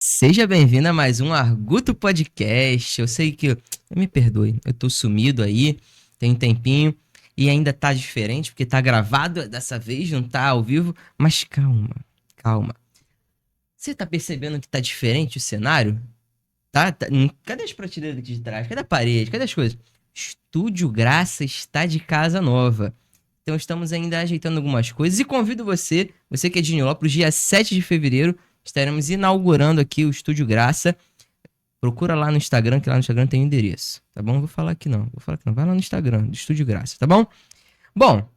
Seja bem-vindo a mais um Arguto Podcast. Eu sei que, me perdoe, eu tô sumido aí, tem um tempinho e ainda tá diferente porque tá gravado dessa vez, não tá ao vivo, mas calma, calma. Você tá percebendo que tá diferente o cenário? Cadê as prateleiras aqui de trás? Cadê a parede? Cadê as coisas? Estúdio Graça está de casa nova. Então estamos ainda ajeitando algumas coisas e convido você que é de Nilópolis, dia 7 de fevereiro, estaremos inaugurando aqui o Estúdio Graça. Procura lá no Instagram, que lá no Instagram tem o endereço, tá bom? Vou falar aqui não, vai lá no Instagram, do Estúdio Graça, tá bom? Bom,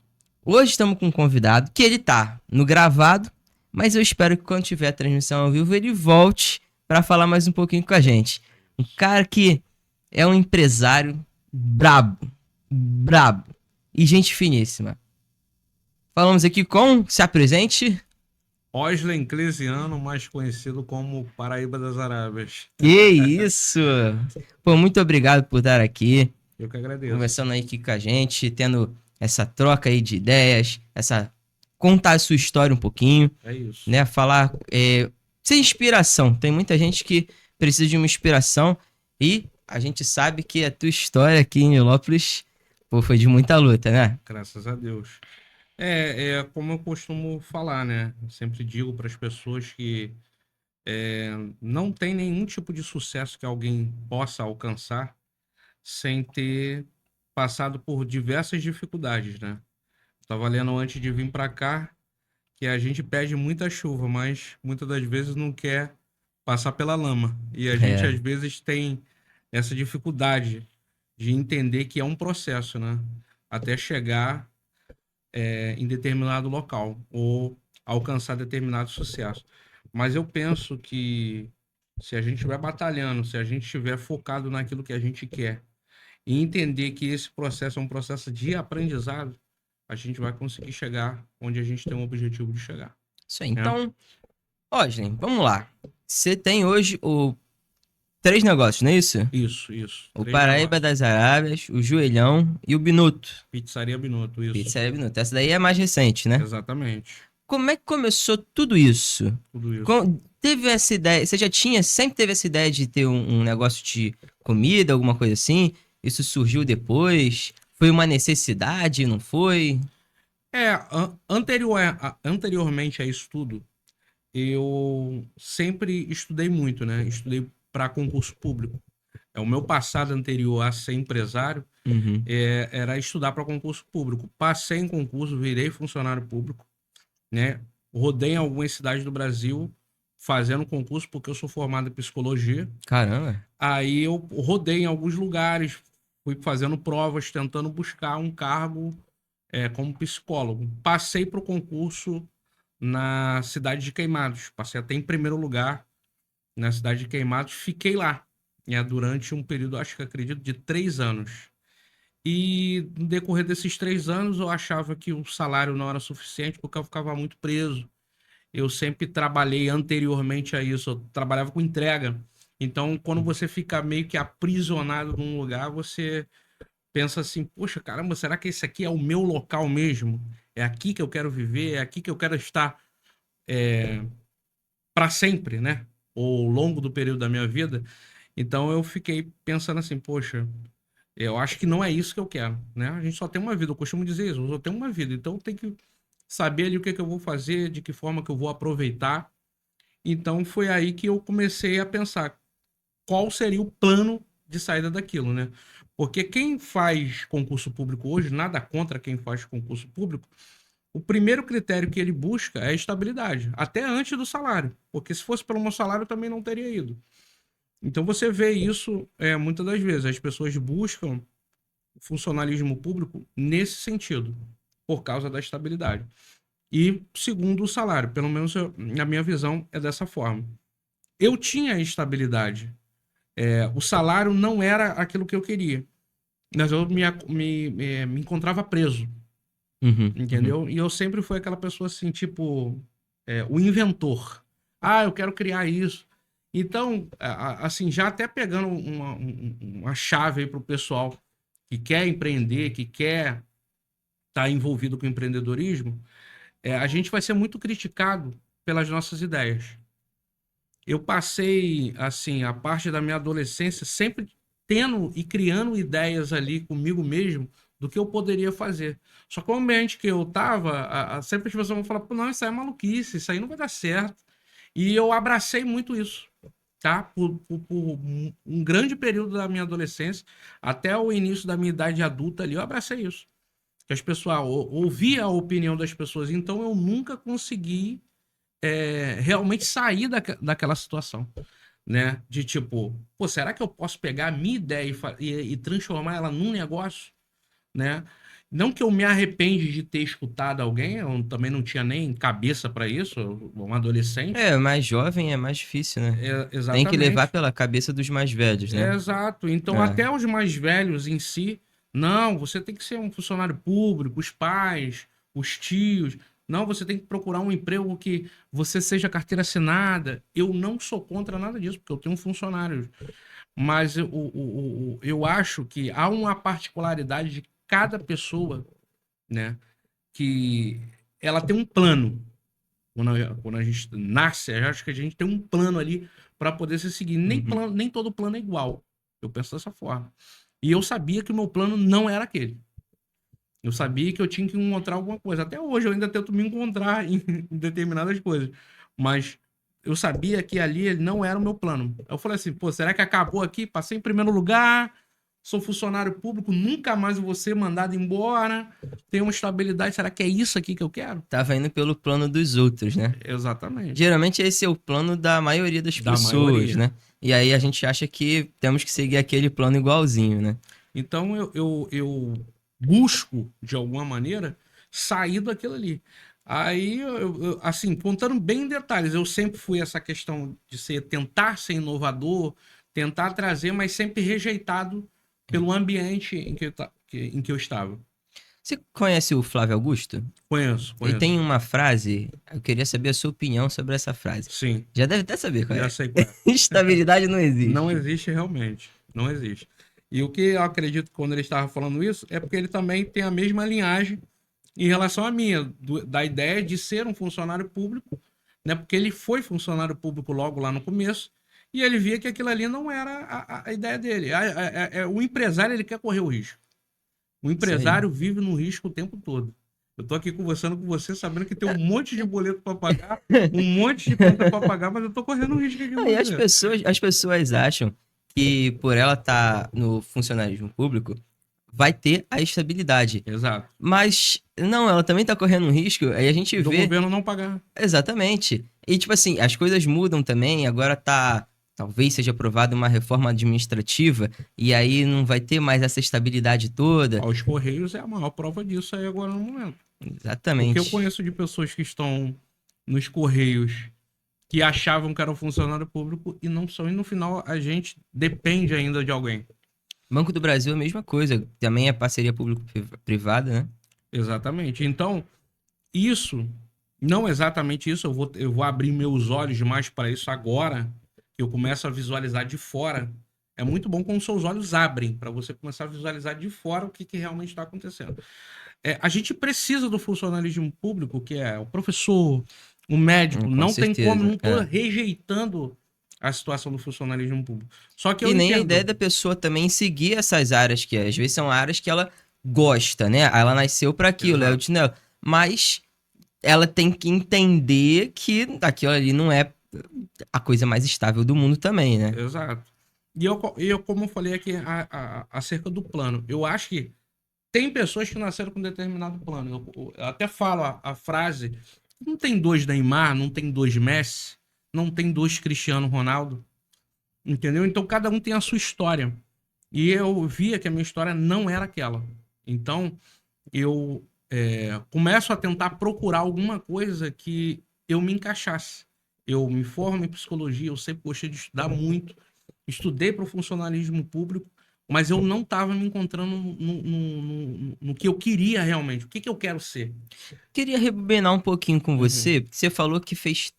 hoje estamos com um convidado que ele tá no gravado, mas eu espero que quando tiver a transmissão ao vivo ele volte para falar mais um pouquinho com a gente. Um cara que é um empresário brabo, brabo e gente finíssima. Falamos aqui com, se apresente. Oslen Clesiano, mais conhecido como Paraíba das Arábias. Que isso! Pô, muito obrigado por estar aqui, Eu que agradeço. conversando aí aqui com a gente, tendo essa troca aí de ideias, contar a sua história um pouquinho, É isso. né? Falar, ser inspiração. Tem muita gente que precisa de uma inspiração e a gente sabe que a tua história aqui em Nilópolis, pô, foi de muita luta, né? Graças a Deus. É como eu costumo falar, né? Eu sempre digo para as pessoas que não tem nenhum tipo de sucesso que alguém possa alcançar sem ter passado por diversas dificuldades, né? Estava lendo antes de vir para cá que a gente pede muita chuva, mas muitas das vezes não quer passar pela lama. E a gente É, às vezes tem essa dificuldade de entender que é um processo, né? Até chegar em determinado local ou alcançar determinado sucesso. Mas eu penso que se a gente estiver batalhando, se a gente estiver focado naquilo que a gente quer e entender que esse processo é um processo de aprendizado, a gente vai conseguir chegar onde a gente tem um objetivo de chegar, isso aí. né? Então, ó, gente, vamos lá. Você tem hoje o três negócios, não é isso? Isso. O Três Paraíba negócios. das Arábias, o Joelhão e o Binuto. Pizzaria Binotto, isso. Pizzaria Binuto. Essa daí é mais recente, né? Exatamente. Como é que começou tudo isso? Tudo isso. Teve essa ideia? Você já sempre teve essa ideia de ter um negócio de comida, alguma coisa assim? Isso surgiu depois? Foi uma necessidade, não foi? Anteriormente a isso tudo, eu sempre estudei muito, né? Estudei para concurso público. O meu passado anterior a ser empresário Uhum. era estudar para concurso público. Passei em concurso, virei funcionário público, né? Rodei em algumas cidades do Brasil fazendo concurso porque eu sou formado em psicologia. Caramba. Aí eu rodei em alguns lugares, fui fazendo provas, tentando buscar um cargo como psicólogo. Passei para o concurso na cidade de Queimados. Passei até em primeiro lugar na cidade de Queimados. Fiquei lá, né, durante um período, acho que acredito, de 3 anos. E no decorrer desses 3 anos, eu achava que o salário não era suficiente porque eu ficava muito preso. Eu sempre trabalhei anteriormente a isso, eu trabalhava com entrega. Então, quando você fica meio que aprisionado num lugar, você pensa assim: poxa, caramba, será que esse aqui é o meu local mesmo? É aqui que eu quero viver? É aqui que eu quero estar para sempre, né? Ou ao longo do período da minha vida. Então, eu fiquei pensando assim: poxa, eu acho que não é isso que eu quero, né? A gente só tem uma vida, eu costumo dizer isso, eu só tenho uma vida. Então, eu tenho que saber ali o que é que eu vou fazer, de que forma que eu vou aproveitar. Então foi aí que eu comecei a pensar qual seria o plano de saída daquilo, né? Porque quem faz concurso público hoje, nada contra quem faz concurso público, o primeiro critério que ele busca é a estabilidade, até antes do salário, porque se fosse pelo meu salário eu também não teria ido. Então você vê isso muitas das vezes, as pessoas buscam o funcionalismo público nesse sentido, por causa da estabilidade. E segundo o salário, pelo menos na minha visão é dessa forma. Eu tinha estabilidade. O salário não era aquilo que eu queria. Mas eu me encontrava preso, Uhum, uhum. entendeu? E eu sempre fui aquela pessoa assim, tipo, o inventor. Ah, eu quero criar isso. Então, assim, já até pegando uma chave aí pro pessoal que quer empreender, que quer estar envolvido com empreendedorismo, a gente vai ser muito criticado pelas nossas ideias. eu passei, assim, a parte da minha adolescência sempre tendo e criando ideias ali comigo mesmo do que eu poderia fazer. Só que o ambiente que eu tava, sempre as pessoas vão falar, pô, não, isso aí é maluquice, isso aí não vai dar certo. E eu abracei muito isso, tá? Por um grande período da minha adolescência, até o início da minha idade adulta ali, eu abracei isso. Que as pessoas ouvia a opinião das pessoas, então eu nunca consegui realmente sair daquela situação, né? De tipo, pô, será que eu posso pegar a minha ideia e transformar ela num negócio, né? Não que eu me arrepende de ter escutado alguém, eu também não tinha nem cabeça para isso, um adolescente. Mais jovem é mais difícil, né? Tem que levar Exatamente. pela cabeça dos mais velhos, né? Exato. Então, É. até os mais velhos em si, não, você tem que ser um funcionário público, os pais, os tios. Não, você tem que procurar um emprego que você seja carteira assinada. Eu não sou contra nada disso, porque eu tenho funcionários. Mas eu acho que há uma particularidade de cada pessoa, né? Que ela tem um plano. Quando a gente nasce, eu acho que a gente tem um plano ali para poder se seguir. Uhum. Nem todo plano é igual. Eu penso dessa forma. E eu sabia que o meu plano não era aquele. Eu sabia que eu tinha que encontrar alguma coisa. Até hoje eu ainda tento me encontrar em determinadas coisas. Mas eu sabia que ali não era o meu plano. Eu falei assim, pô, será que acabou aqui? Passei em primeiro lugar, sou funcionário público, nunca mais vou ser mandado embora, tenho uma estabilidade. Será que é isso aqui que eu quero? Tava indo pelo plano dos outros, né? Exatamente. Geralmente esse é o plano da maioria das Da pessoas, maioria. né? E aí a gente acha que temos que seguir aquele plano igualzinho, né? Então eu busco, de alguma maneira, sair daquilo ali. Aí, assim, contando bem em detalhes, eu sempre fui essa questão de tentar ser inovador, tentar trazer, mas sempre rejeitado pelo ambiente em que eu estava. Você conhece o Flávio Augusto? Conheço, Ele conheço. tem uma frase, eu queria saber a sua opinião sobre essa frase. Sim, Já deve até saber qual já é. sei qual é. Estabilidade não Não existe. existe realmente. Não existe. E o que eu acredito que quando ele estava falando isso é porque ele também tem a mesma linhagem em relação à minha, da ideia de ser um funcionário público, né? Porque ele foi funcionário público logo lá no começo e ele via que aquilo ali não era a ideia dele. O empresário ele quer correr o risco. O Isso aí. empresário vive no risco o tempo todo. Eu tô aqui conversando com você sabendo que tem um monte de boleto para pagar, um monte de conta para pagar, mas eu tô correndo um risco aqui com Não, e você. as pessoas acham que por ela estar no funcionalismo público, vai ter a estabilidade. Exato. Mas não, ela também tá correndo um risco, aí a gente Do vê governo não pagar. exatamente. E tipo assim, as coisas mudam também, agora tá, talvez seja aprovada uma reforma administrativa e aí não vai ter mais essa estabilidade toda. Ó, os Correios é a maior prova disso aí agora no momento. Porque eu Exatamente. conheço de pessoas que estão nos Correios que achavam que era um funcionário público e não são, e no final a gente depende ainda de alguém. Banco do Brasil é a mesma coisa, também é parceria público-privada, né? Exatamente. Então, isso, não exatamente isso, eu vou abrir meus olhos mais para isso agora, que eu começo a visualizar de fora. É muito bom quando seus olhos abrem, para você começar a visualizar de fora o que realmente está acontecendo. A gente precisa do funcionalismo público, que é o professor, o médico. Com Não tem como, certeza. não estou É. rejeitando a situação do funcionalismo público. Só que eu E nem a ideia entendo. da pessoa também seguir essas áreas que às vezes são áreas que ela gosta, né? Ela nasceu para aquilo, é o Exato, chinelo. Mas ela tem que entender que aquilo ali não é a coisa mais estável do mundo também, né? exato. Como eu falei aqui acerca do plano, eu acho que tem pessoas que nasceram com determinado plano. Eu até falo a frase: não tem dois Neymar, não tem dois Messi, não tem dois Cristiano Ronaldo, entendeu? Então cada um tem a sua história. E eu via que a minha história não era aquela. Então eu começo a tentar procurar alguma coisa que eu me encaixasse. Eu me formo em psicologia, eu sempre gostei de estudar muito, estudei para o funcionalismo público, mas eu não estava me encontrando no que eu queria realmente. O que eu quero ser? Queria rebobinar um pouquinho com Uhum. você, porque você falou que fez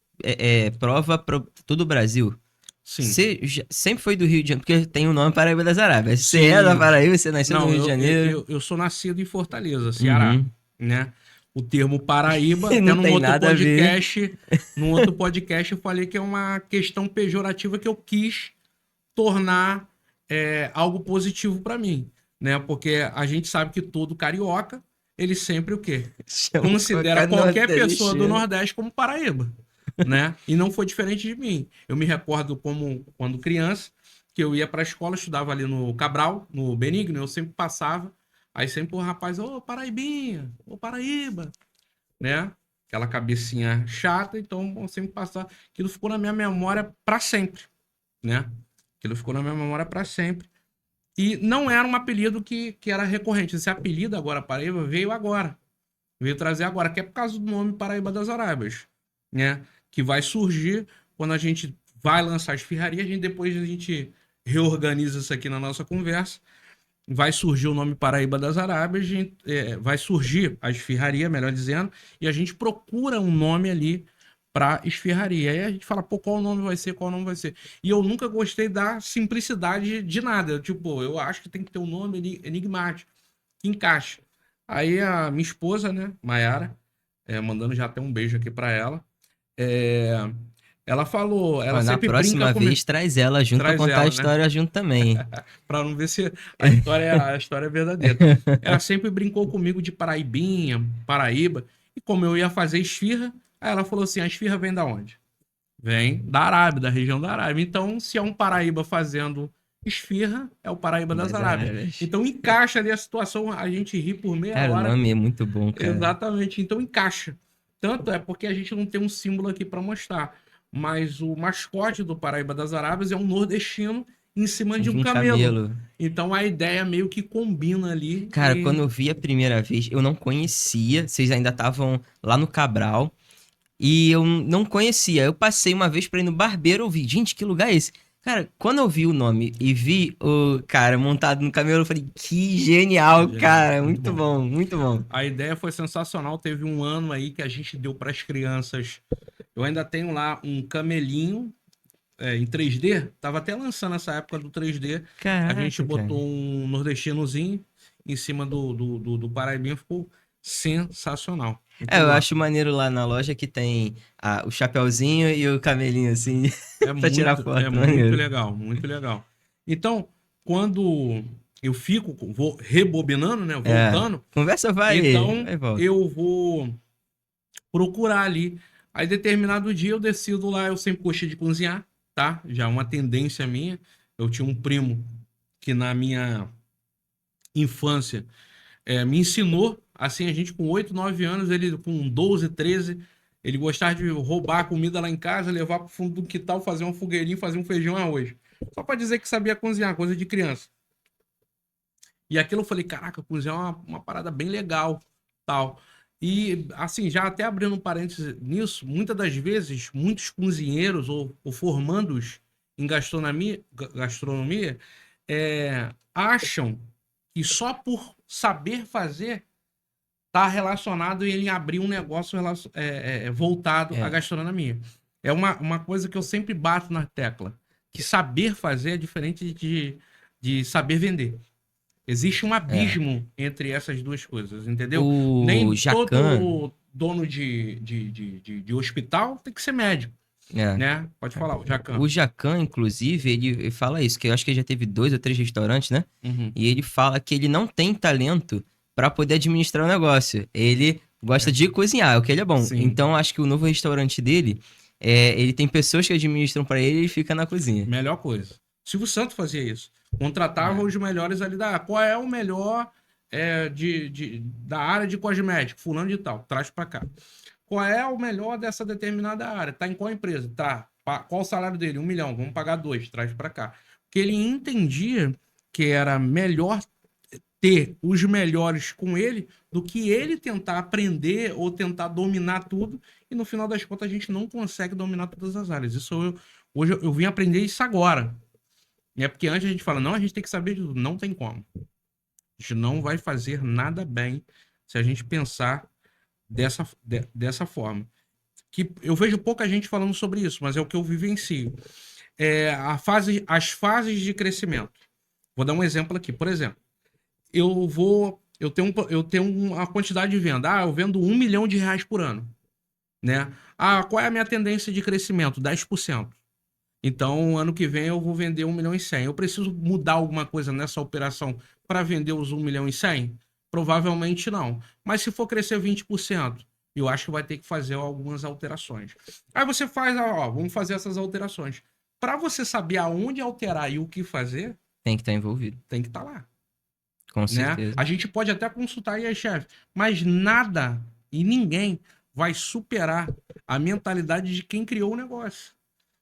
prova para todo o Brasil. Sim, Você sempre foi do Rio de Janeiro, porque tem o nome Paraíba das Arábias. Você é da sim. Paraíba, você nasceu no Não, Rio de Janeiro. eu sou nascido em Fortaleza, Ceará, Uhum. né? o termo Paraíba, E até não tem nada a ver. num outro podcast eu falei que é uma questão pejorativa que eu quis tornar algo positivo para mim, né? Porque a gente sabe que todo carioca, ele sempre o quê? Chama Considera qualquer qualquer pessoa do nordestino. Nordeste como Paraíba, né? E não foi diferente de mim. Eu me recordo como quando criança, que eu ia para a escola, estudava ali no Cabral, no Benigno, eu sempre passava, aí sempre o rapaz, ô Paraibinha, ô Paraíba, né? Aquela cabecinha chata, então eu sempre passava. Aquilo ficou na minha memória para sempre, né? Aquilo ficou na minha memória para sempre. E não era um apelido que era recorrente. Esse apelido agora, Paraíba, veio agora. Veio trazer agora, que é por causa do nome Paraíba das Arábias, né? Que vai surgir quando a gente vai lançar a esfirraria, depois a gente reorganiza isso aqui na nossa conversa. Vai surgir o nome Paraíba das Arábias, vai surgir a esfirraria, melhor dizendo, e a gente procura um nome ali para esfirraria. Aí a gente fala, pô, qual nome vai ser, qual nome vai ser. E eu nunca gostei da simplicidade de nada. Tipo, eu acho que tem que ter um nome enigmático, que encaixe. Aí a minha esposa, né, Maiara, mandando já até um beijo aqui para ela, é, ela falou, ela Ó, na sempre brinca próxima comigo, vez, traz ela junto pra traz contar a ela, né? história junto também. Para não ver se a história é verdadeira. Ela sempre brincou comigo de Paraibinha, Paraíba, e como eu ia fazer esfirra, aí ela falou assim: a esfirra vem da onde? Vem da Arábia, da região da Arábia. Então, se é um Paraíba fazendo esfirra, é o Paraíba das Das Arábias. Arábias. Então, encaixa ali a situação, a gente ri por meia Cara, o hora. nome é muito bom, cara. Exatamente, então encaixa. Tanto é porque a gente não tem um símbolo aqui para mostrar, mas o mascote do Paraíba das Arábias é um nordestino em cima de um De um camelo. camelo. Então a ideia meio que combina ali Cara, quando e eu vi a primeira vez, eu não conhecia. Vocês ainda estavam lá no Cabral. E eu não conhecia. Eu passei uma vez pra ir no barbeiro, eu vi, gente, que lugar é esse? Cara, quando eu vi o nome e vi o cara montado no camelo, eu falei, que genial, genial, cara. muito Muito bom. bom, muito bom. A ideia foi sensacional. Teve um ano aí que a gente deu para as crianças. Eu ainda tenho lá um camelinho em 3D. Tava até lançando essa época do 3D. A gente Caraca, cara. botou um nordestinozinho em cima do Paraibinha. Ficou sensacional. É, Muito eu massa. acho maneiro lá na loja que tem o chapeuzinho e o camelinho, assim, pra tirar É foto, muito maneiro. legal, muito legal. Então, quando eu vou rebobinando, né? É, Voltando, conversa então vai e volta. eu vou procurar ali. Aí, determinado dia, eu decido lá. Eu sempre gostei de cozinhar, tá? Já é uma tendência minha. Eu tinha um primo que na minha infância me ensinou. Assim, a gente com 8 9 anos, ele com 12 13 ele gostava de roubar a comida lá em casa, levar pro fundo do quintal, fazer um fogueirinho, fazer um feijão e arroz. Só para dizer que sabia cozinhar, coisa de criança. E aquilo eu falei, caraca, cozinhar é uma parada bem legal, tal. E, assim, já até abrindo um parênteses nisso, muitas das vezes, muitos cozinheiros ou formandos em gastronomia acham que só por saber fazer está relacionado ele abrir um negócio voltado à É, gastronomia. É uma coisa que eu sempre bato na tecla, que saber fazer é diferente de saber vender. Existe um é. abismo entre essas duas coisas, entendeu? Nem O Jacan, todo dono de hospital tem que ser médico, é. né? Pode falar, o Jacan. O Jacan, inclusive, ele fala isso, que eu acho que ele já teve 2 ou 3 restaurantes, né? Uhum. E ele fala que ele não tem talento pra poder administrar o negócio. Ele gosta É, de cozinhar, é o que ele é bom. sim, Então, acho que o novo restaurante dele, ele tem pessoas que administram pra ele e ele fica na cozinha. melhor coisa. Silvio Santos fazia isso. Contratava É, os melhores ali da área. Qual é o melhor da área de cosmético? Fulano de tal, traz pra cá. Qual é o melhor dessa determinada área? Tá em qual empresa? Tá. Qual o salário dele? 1 milhão. Vamos pagar 2. Traz para cá. Porque ele entendia que era melhor ter os melhores com ele do que ele tentar aprender ou tentar dominar tudo. E no final das contas a gente não consegue dominar todas as áreas. Hoje eu vim aprender isso agora. É porque antes a gente fala, não, a gente tem que saber de tudo. Não tem como. A gente não vai fazer nada bem se a gente pensar dessa forma. Que eu vejo pouca gente falando sobre isso, mas é o que eu vivencio. As fases de crescimento. Vou dar um exemplo aqui. Por exemplo, eu vou eu tenho uma quantidade de venda. Eu vendo R$ 1 milhão por ano, né? Qual é a minha tendência de crescimento? 10%. Então, ano que vem eu vou vender 1 milhão e 100. Eu preciso mudar alguma coisa nessa operação para vender os 1 milhão e 100? Provavelmente não. Mas se for crescer 20%, eu acho que vai ter que fazer algumas alterações. Aí você faz, vamos fazer essas alterações. Para você saber aonde alterar e o que fazer, Tem que estar envolvido, tem que estar lá, com né? certeza. A gente pode até consultar aí a chefe, mas nada e ninguém vai superar a mentalidade de quem criou o negócio.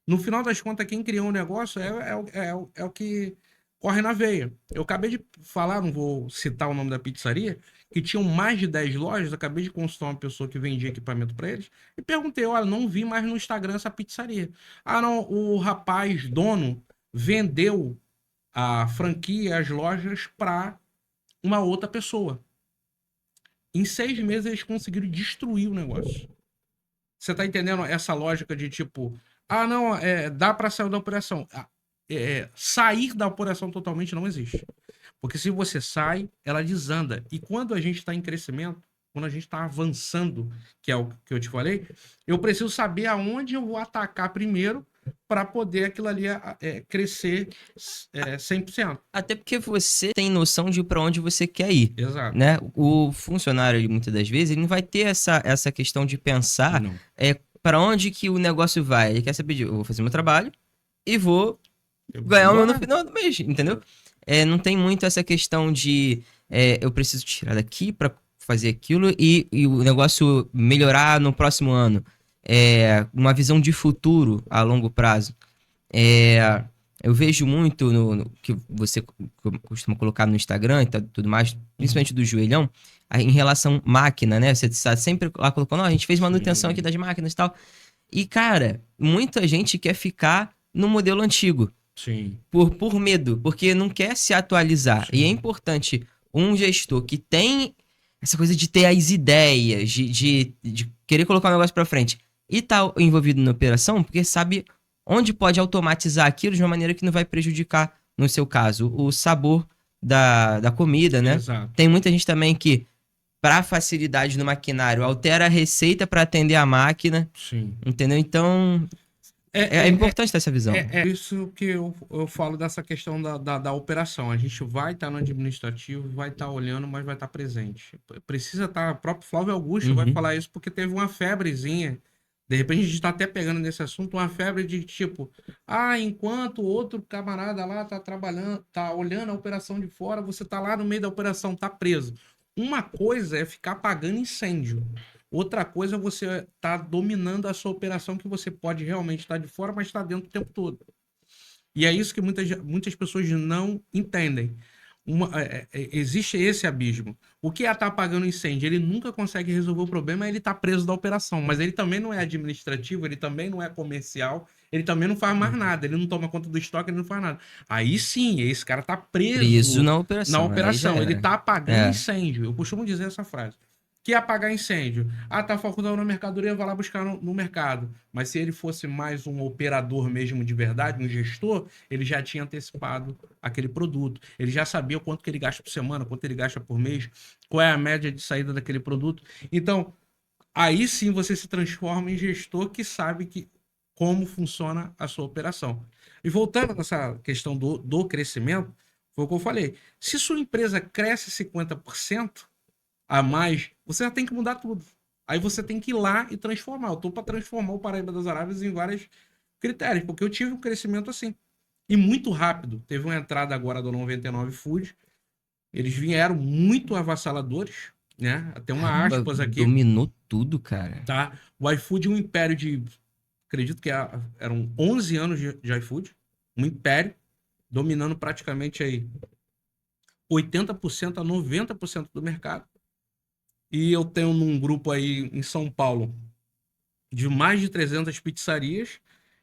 No final das contas, quem criou o negócio é o que corre na veia. Eu acabei de falar, não vou citar o nome da pizzaria, que tinham mais de 10 lojas. Acabei de consultar uma pessoa que vendia equipamento para eles e perguntei: olha, não vi mais no Instagram essa pizzaria. Não, o rapaz dono vendeu a franquia, as lojas, para uma outra pessoa. Em 6 meses eles conseguiram destruir o negócio. Você tá entendendo essa lógica de tipo, não, dá para sair da operação. Sair da operação totalmente não existe. Porque se você sai, ela desanda. E quando a gente está em crescimento, quando a gente está avançando, que é o que eu te falei, eu preciso saber aonde eu vou atacar primeiro para poder aquilo ali crescer 100%. Até porque você tem noção de para onde você quer ir, Exato. né? O funcionário, ele, muitas das vezes, ele não vai ter essa questão de pensar Não. para onde que o negócio vai. Ele quer saber eu vou fazer meu trabalho e vou Eu vou ganhar o meu no embora. final do mês, entendeu? Não tem muito essa questão de eu preciso tirar daqui para fazer aquilo e o negócio melhorar no próximo ano. Uma visão de futuro a longo prazo. Eu vejo muito no que você costuma colocar no Instagram e tudo mais, principalmente do joelhão, em relação máquina, né? Você está sempre lá colocando, a gente fez manutenção aqui das máquinas e tal. E, cara, muita gente quer ficar no modelo antigo. Sim. Por medo, porque não quer se atualizar. Sim. E é importante um gestor que tem essa coisa de ter as ideias, de querer colocar um negócio pra frente e tá envolvido na operação, porque sabe onde pode automatizar aquilo de uma maneira que não vai prejudicar, no seu caso, o sabor da comida, né? Exato. Tem muita gente também que, para facilidade no maquinário, altera a receita para atender a máquina, Sim. entendeu? Então, é importante ter essa visão. É isso que eu falo dessa questão da operação. A gente vai estar no administrativo, vai estar olhando, mas vai estar presente. Precisa estar. O próprio Flávio Augusto vai falar isso porque teve uma febrezinha. De repente a gente está até pegando nesse assunto uma febre de tipo, enquanto o outro camarada lá tá trabalhando, tá olhando a operação de fora, você tá lá no meio da operação, tá preso. Uma coisa é ficar apagando incêndio. Outra coisa é você estar dominando a sua operação, que você pode realmente estar de fora, mas está dentro o tempo todo. E é isso que muitas pessoas não entendem. Existe esse abismo. O que é estar apagando incêndio? Ele nunca consegue resolver o problema, ele está preso da operação. Mas ele também não é administrativo, ele também não é comercial, ele também não faz mais nada, ele não toma conta do estoque, ele não faz nada. Aí sim, esse cara está preso na operação. Ele está apagando É. incêndio. Eu costumo dizer essa frase. Que é apagar incêndio. Tá faltando na mercadoria, vai lá buscar no mercado. Mas se ele fosse mais um operador mesmo de verdade, um gestor, ele já tinha antecipado aquele produto. Ele já sabia quanto que ele gasta por semana, quanto ele gasta por mês, qual é a média de saída daquele produto. Então, aí sim você se transforma em gestor que sabe como funciona a sua operação. E voltando nessa questão do crescimento, foi o que eu falei. Se sua empresa cresce 50%, a mais, você já tem que mudar tudo. Aí você tem que ir lá e transformar. Eu tô para transformar o Paraíba das Arábias em vários critérios, porque eu tive um crescimento assim. E muito rápido. Teve uma entrada agora do 99 Food. Eles vieram muito avassaladores, né? Até uma aspas aqui. Dominou tudo, cara. Tá? O iFood é um império de... Acredito que eram 11 anos de iFood. Um império. Dominando praticamente aí 80% a 90% do mercado. E eu tenho num grupo aí em São Paulo de mais de 300 pizzarias.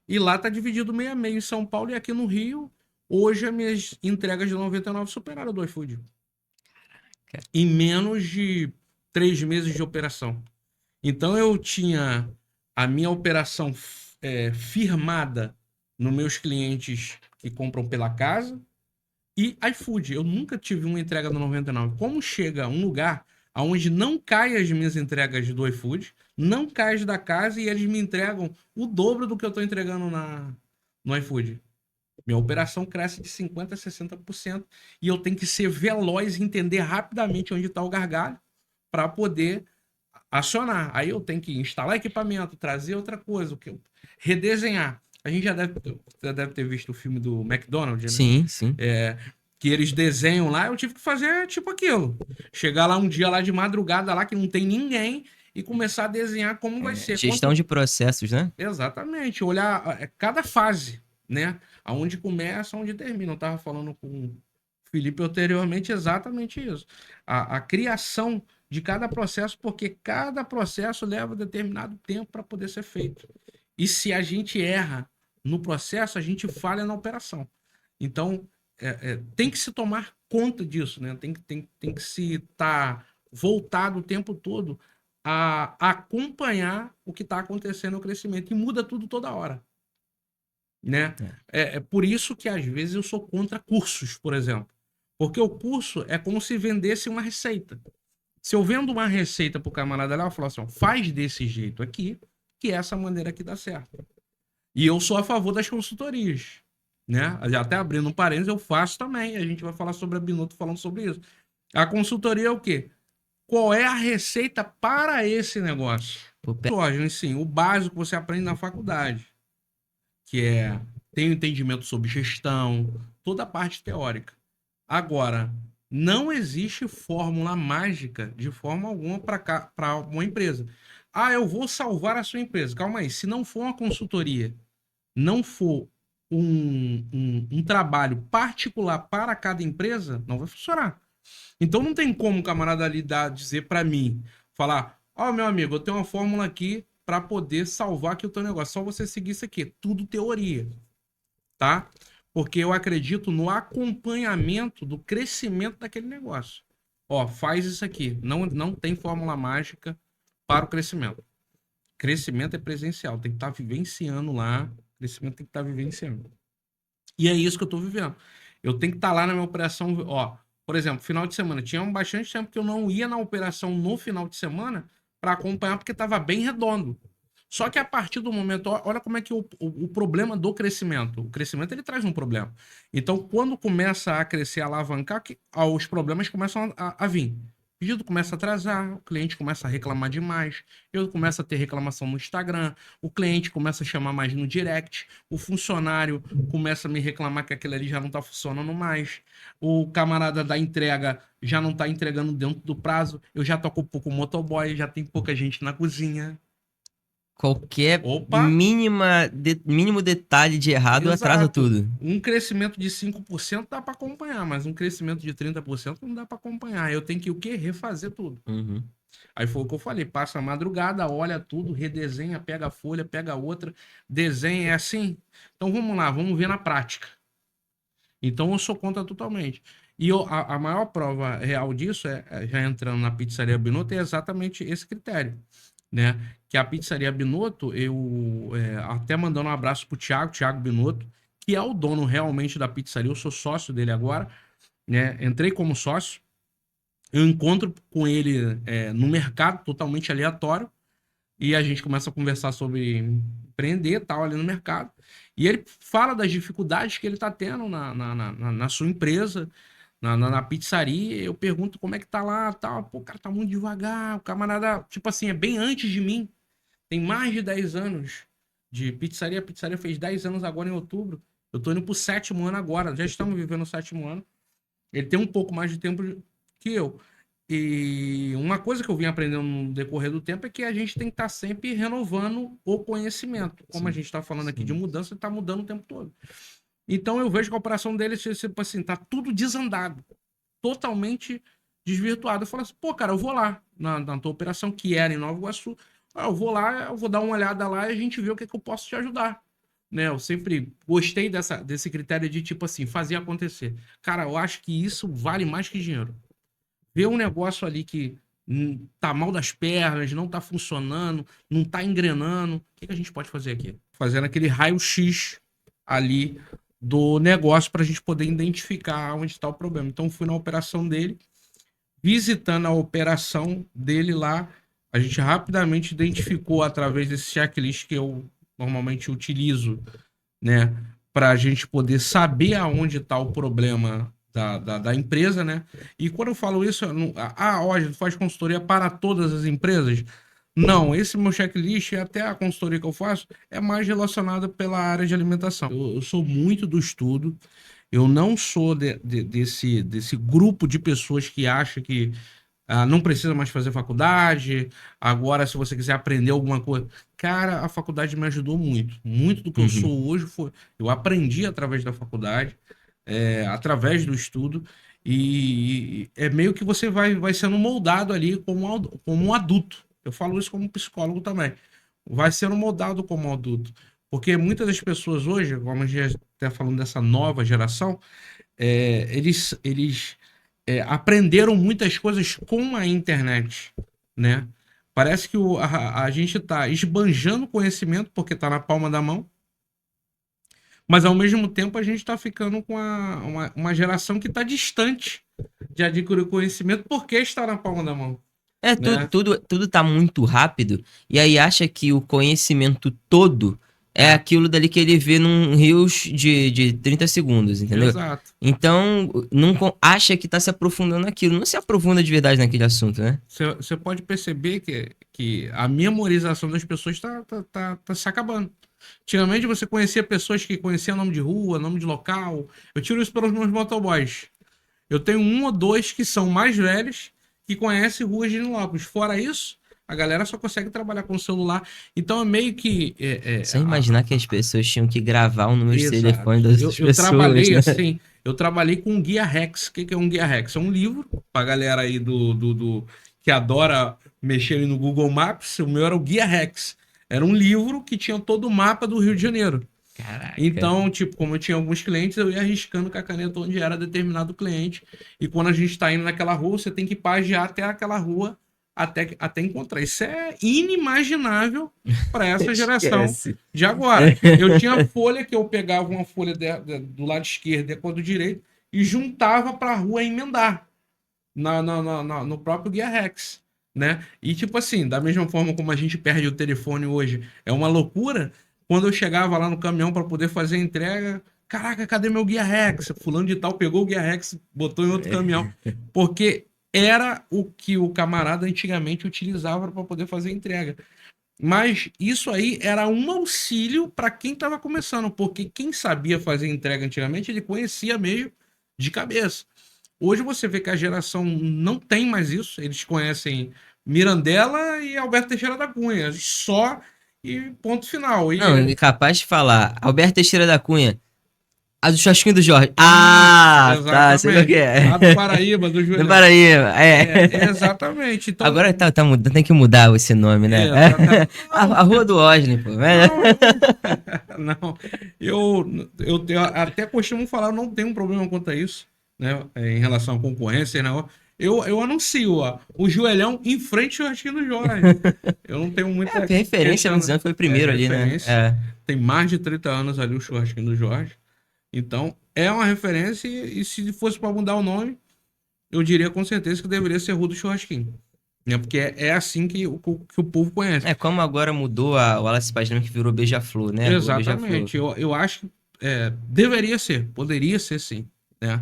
E lá tá dividido meio a meio em São Paulo e aqui no Rio. Hoje as minhas entregas de 99 superaram do iFood. Em menos de 3 meses de operação. Então eu tinha a minha operação firmada nos meus clientes que compram pela casa e iFood. Eu nunca tive uma entrega do 99. Como chega a um lugar onde não cai as minhas entregas do iFood, não cai as da casa e eles me entregam o dobro do que eu tô entregando no iFood. Minha operação cresce de 50% a 60% e eu tenho que ser veloz e entender rapidamente onde está o gargalo para poder acionar. Aí eu tenho que instalar equipamento, trazer outra coisa, redesenhar. A gente já deve ter visto o filme do McDonald's, né? Sim, sim. Que eles desenham lá, eu tive que fazer tipo aquilo. Chegar lá um dia lá de madrugada lá que não tem ninguém e começar a desenhar como vai ser. Gestão de processos, né? Exatamente, olhar cada fase, né? Aonde começa, aonde termina. Eu estava falando com o Felipe anteriormente exatamente isso. A criação de cada processo, porque cada processo leva determinado tempo para poder ser feito. E se a gente erra no processo, a gente falha na operação. Então, tem que se tomar conta disso, né? Tem que se estar voltado o tempo todo a acompanhar o que está acontecendo no crescimento. E muda tudo toda hora, né? É por isso que às vezes eu sou contra cursos, por exemplo. Porque o curso é como se vendesse uma receita. Se eu vendo uma receita pro camarada lá, eu falo assim, ó, faz desse jeito aqui, que essa maneira aqui dá certo. E eu sou a favor das consultorias, né? Até abrindo um parênteses, eu faço também. A gente vai falar sobre a Binotto falando sobre isso. A consultoria é o quê? Qual é a receita para esse negócio? Sim, o básico você aprende na faculdade, que é tem o entendimento sobre gestão, toda a parte teórica. Agora, não existe fórmula mágica de forma alguma para uma empresa. Ah, eu vou salvar a sua empresa. Calma aí, se não for uma consultoria, não for um trabalho particular para cada empresa, não vai funcionar. Então não tem como o camarada ali dizer para mim, falar, ó, meu amigo, eu tenho uma fórmula aqui para poder salvar aqui o teu negócio. Só você seguir isso aqui. Tudo teoria, tá? Porque eu acredito no acompanhamento do crescimento daquele negócio. Ó, faz isso aqui. Não tem fórmula mágica para o crescimento. Crescimento é presencial. Tem que estar vivenciando lá. Crescimento tem que estar vivenciando. E é isso que eu estou vivendo. Eu tenho que estar lá na minha operação. Ó, por exemplo, final de semana. Tinha bastante tempo que eu não ia na operação no final de semana para acompanhar, porque estava bem redondo. Só que a partir do momento, olha como é que o problema do crescimento. O crescimento ele traz um problema. Então, quando começa a crescer, a alavancar, os problemas começam a vir. O pedido começa a atrasar, o cliente começa a reclamar demais, eu começo a ter reclamação no Instagram, o cliente começa a chamar mais no direct, o funcionário começa a me reclamar que aquilo ali já não está funcionando mais, o camarada da entrega já não está entregando dentro do prazo, eu já toco pouco motoboy, já tem pouca gente na cozinha. Qualquer mínimo detalhe de errado Exato. atrasa tudo. Um crescimento de 5% dá para acompanhar, mas um crescimento de 30% não dá para acompanhar. Eu tenho que o quê? Refazer tudo. Uhum. Aí foi o que eu falei, passa a madrugada, olha tudo, redesenha, pega a folha, pega outra, desenha, é assim. Então vamos lá, vamos ver na prática. Então eu sou contra totalmente. E a maior prova real disso, já entrando na pizzaria Binotto, é exatamente esse critério, né? Que a pizzaria Binotto, eu até mandando um abraço pro Thiago Binotto, que é o dono realmente da pizzaria, eu sou sócio dele agora, né? Entrei como sócio, eu encontro com ele no mercado, totalmente aleatório, e a gente começa a conversar sobre empreender tal ali no mercado, e ele fala das dificuldades que ele está tendo na sua empresa, na pizzaria. Eu pergunto como é que tá lá, tal. Pô, o cara tá muito devagar, o camarada, tipo assim, é bem antes de mim, tem mais de 10 anos de pizzaria. A pizzaria fez 10 anos agora em outubro, eu tô indo pro 7º ano agora, já estamos vivendo o 7º ano. Ele tem um pouco mais de tempo que eu. E uma coisa que eu vim aprendendo no decorrer do tempo é que a gente tem que estar sempre renovando o conhecimento. Como a gente está falando aqui de mudança, está mudando o tempo todo. Então eu vejo que a operação dele, tipo assim, tá tudo desandado. Totalmente desvirtuado. Eu falo assim, pô, cara, eu vou lá na tua operação, que era em Nova Iguaçu. Eu vou lá, eu vou dar uma olhada lá e a gente vê o que, que eu posso te ajudar. Né? Eu sempre gostei desse critério de, tipo assim, fazer acontecer. Cara, eu acho que isso vale mais que dinheiro. Ver um negócio ali que tá mal das pernas, não tá funcionando, não tá engrenando, o que a gente pode fazer aqui? Fazendo aquele raio-x ali do negócio para a gente poder identificar onde está o problema. Então, fui na operação dele, visitando a operação dele lá, a gente rapidamente identificou através desse checklist que eu normalmente utilizo, né, para a gente poder saber aonde está o problema da empresa, né? E quando eu falo isso, hoje faz consultoria para todas as empresas? Não, esse meu checklist, até a consultoria que eu faço, é mais relacionada pela área de alimentação. Eu sou muito do estudo, eu não sou desse grupo de pessoas que acha que não precisa mais fazer faculdade, agora se você quiser aprender alguma coisa. Cara, a faculdade me ajudou muito. Muito do que eu Uhum. sou hoje foi. Eu aprendi através da faculdade, através do estudo, e é meio que você vai sendo moldado ali como um adulto. Eu falo isso como psicólogo também. Vai sendo moldado como um adulto. Porque muitas das pessoas hoje, como a gente está falando dessa nova geração, eles aprenderam muitas coisas com a internet, né? Parece que a gente está esbanjando conhecimento porque está na palma da mão, mas ao mesmo tempo a gente está ficando com uma geração que está distante de adquirir conhecimento porque está na palma da mão, né? Tudo tá muito rápido, e aí acha que o conhecimento todo é É, aquilo dali que ele vê num Reels de 30 segundos, entendeu? exato. Então, não acha que tá se aprofundando naquilo, não se aprofunda de verdade naquele assunto, né? Você pode perceber que a memorização das pessoas está se acabando. Antigamente você conhecia pessoas que conheciam nome de rua, nome de local. Eu tiro isso pelos meus motoboys. Eu tenho um ou dois que são mais velhos que conhecem ruas de Nilópolis. Fora isso, a galera só consegue trabalhar com o celular. Então é meio que. Sem imaginar que as pessoas tinham que gravar o número de Exato. telefone das Eu, outras eu pessoas, trabalhei né? assim. Eu trabalhei com um guia Rex. O que que é um guia Rex? É um livro pra galera aí que adora mexer no Google Maps. O meu era o guia Rex. Era um livro que tinha todo o mapa do Rio de Janeiro. Caraca. Então, tipo, como eu tinha alguns clientes, eu ia arriscando com a caneta onde era determinado cliente. E quando a gente está indo naquela rua, você tem que pagear até aquela rua até encontrar. Isso é inimaginável para essa geração Esquece. de agora. Eu tinha folha que eu pegava uma folha do lado esquerdo e com a do direito e juntava para a rua emendar no próprio Guia Rex, né? E tipo assim, da mesma forma como a gente perde o telefone hoje, é uma loucura. Quando eu chegava lá no caminhão para poder fazer a entrega, caraca, cadê meu Guia Rex? Fulano de tal pegou o Guia Rex, botou em outro caminhão, porque era o que o camarada antigamente utilizava para poder fazer a entrega. Mas isso aí era um auxílio para quem estava começando, porque quem sabia fazer entrega antigamente, ele conhecia meio de cabeça. Hoje você vê que a geração não tem mais isso, eles conhecem Mirandela e Alberto Teixeira da Cunha, só e ponto final. Não, E capaz de falar. Alberto Teixeira da Cunha. A do churrasquinho do Jorge. isso, Ah, tá, sei qual que exatamente. é. A do Paraíba, do Do Julião. Paraíba, Exatamente. Então, Agora tá mudando, tem que mudar esse nome, né? exatamente. A Rua do Osni, pô. Não, não. Eu até costumo falar, eu não tenho um problema quanto a isso, né? Em relação à concorrência, né? Eu anuncio, ó, o joelhão em frente ao churrasquinho do Jorge. Eu não tenho É, muita porque referência, questão, muitos né? anos foi o É primeiro ali, né? referência. Tem mais de 30 anos ali o churrasquinho do Jorge. Então, é uma referência e se fosse para mudar o nome, eu diria com certeza que deveria ser Rua do Churrasquinho. Né? Porque é assim que o povo conhece. Como agora mudou o Wallace Paz Lima que virou Beija-Flor, né? Rua Beija-Flor. Exatamente. Eu acho que deveria ser, poderia ser sim, né?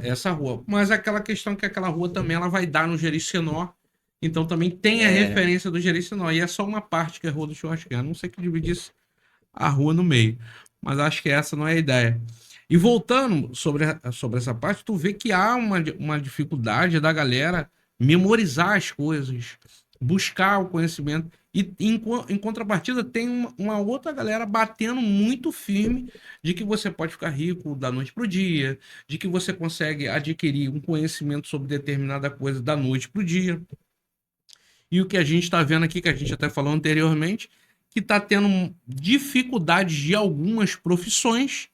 Essa rua. Mas aquela questão que aquela rua também ela vai dar no Jericinó. Então também tem a É, referência do Jericinó. E é só uma parte que é a Rua do Churrasquinho. A não sei que dividisse a rua no meio. Mas acho que essa não é a ideia. E voltando sobre essa parte, tu vê que há uma dificuldade da galera memorizar as coisas, buscar o conhecimento. E em contrapartida, tem uma outra galera batendo muito firme de que você pode ficar rico da noite para o dia, de que você consegue adquirir um conhecimento sobre determinada coisa da noite para o dia. E o que a gente está vendo aqui, que a gente até falou anteriormente, que está tendo dificuldades de algumas profissões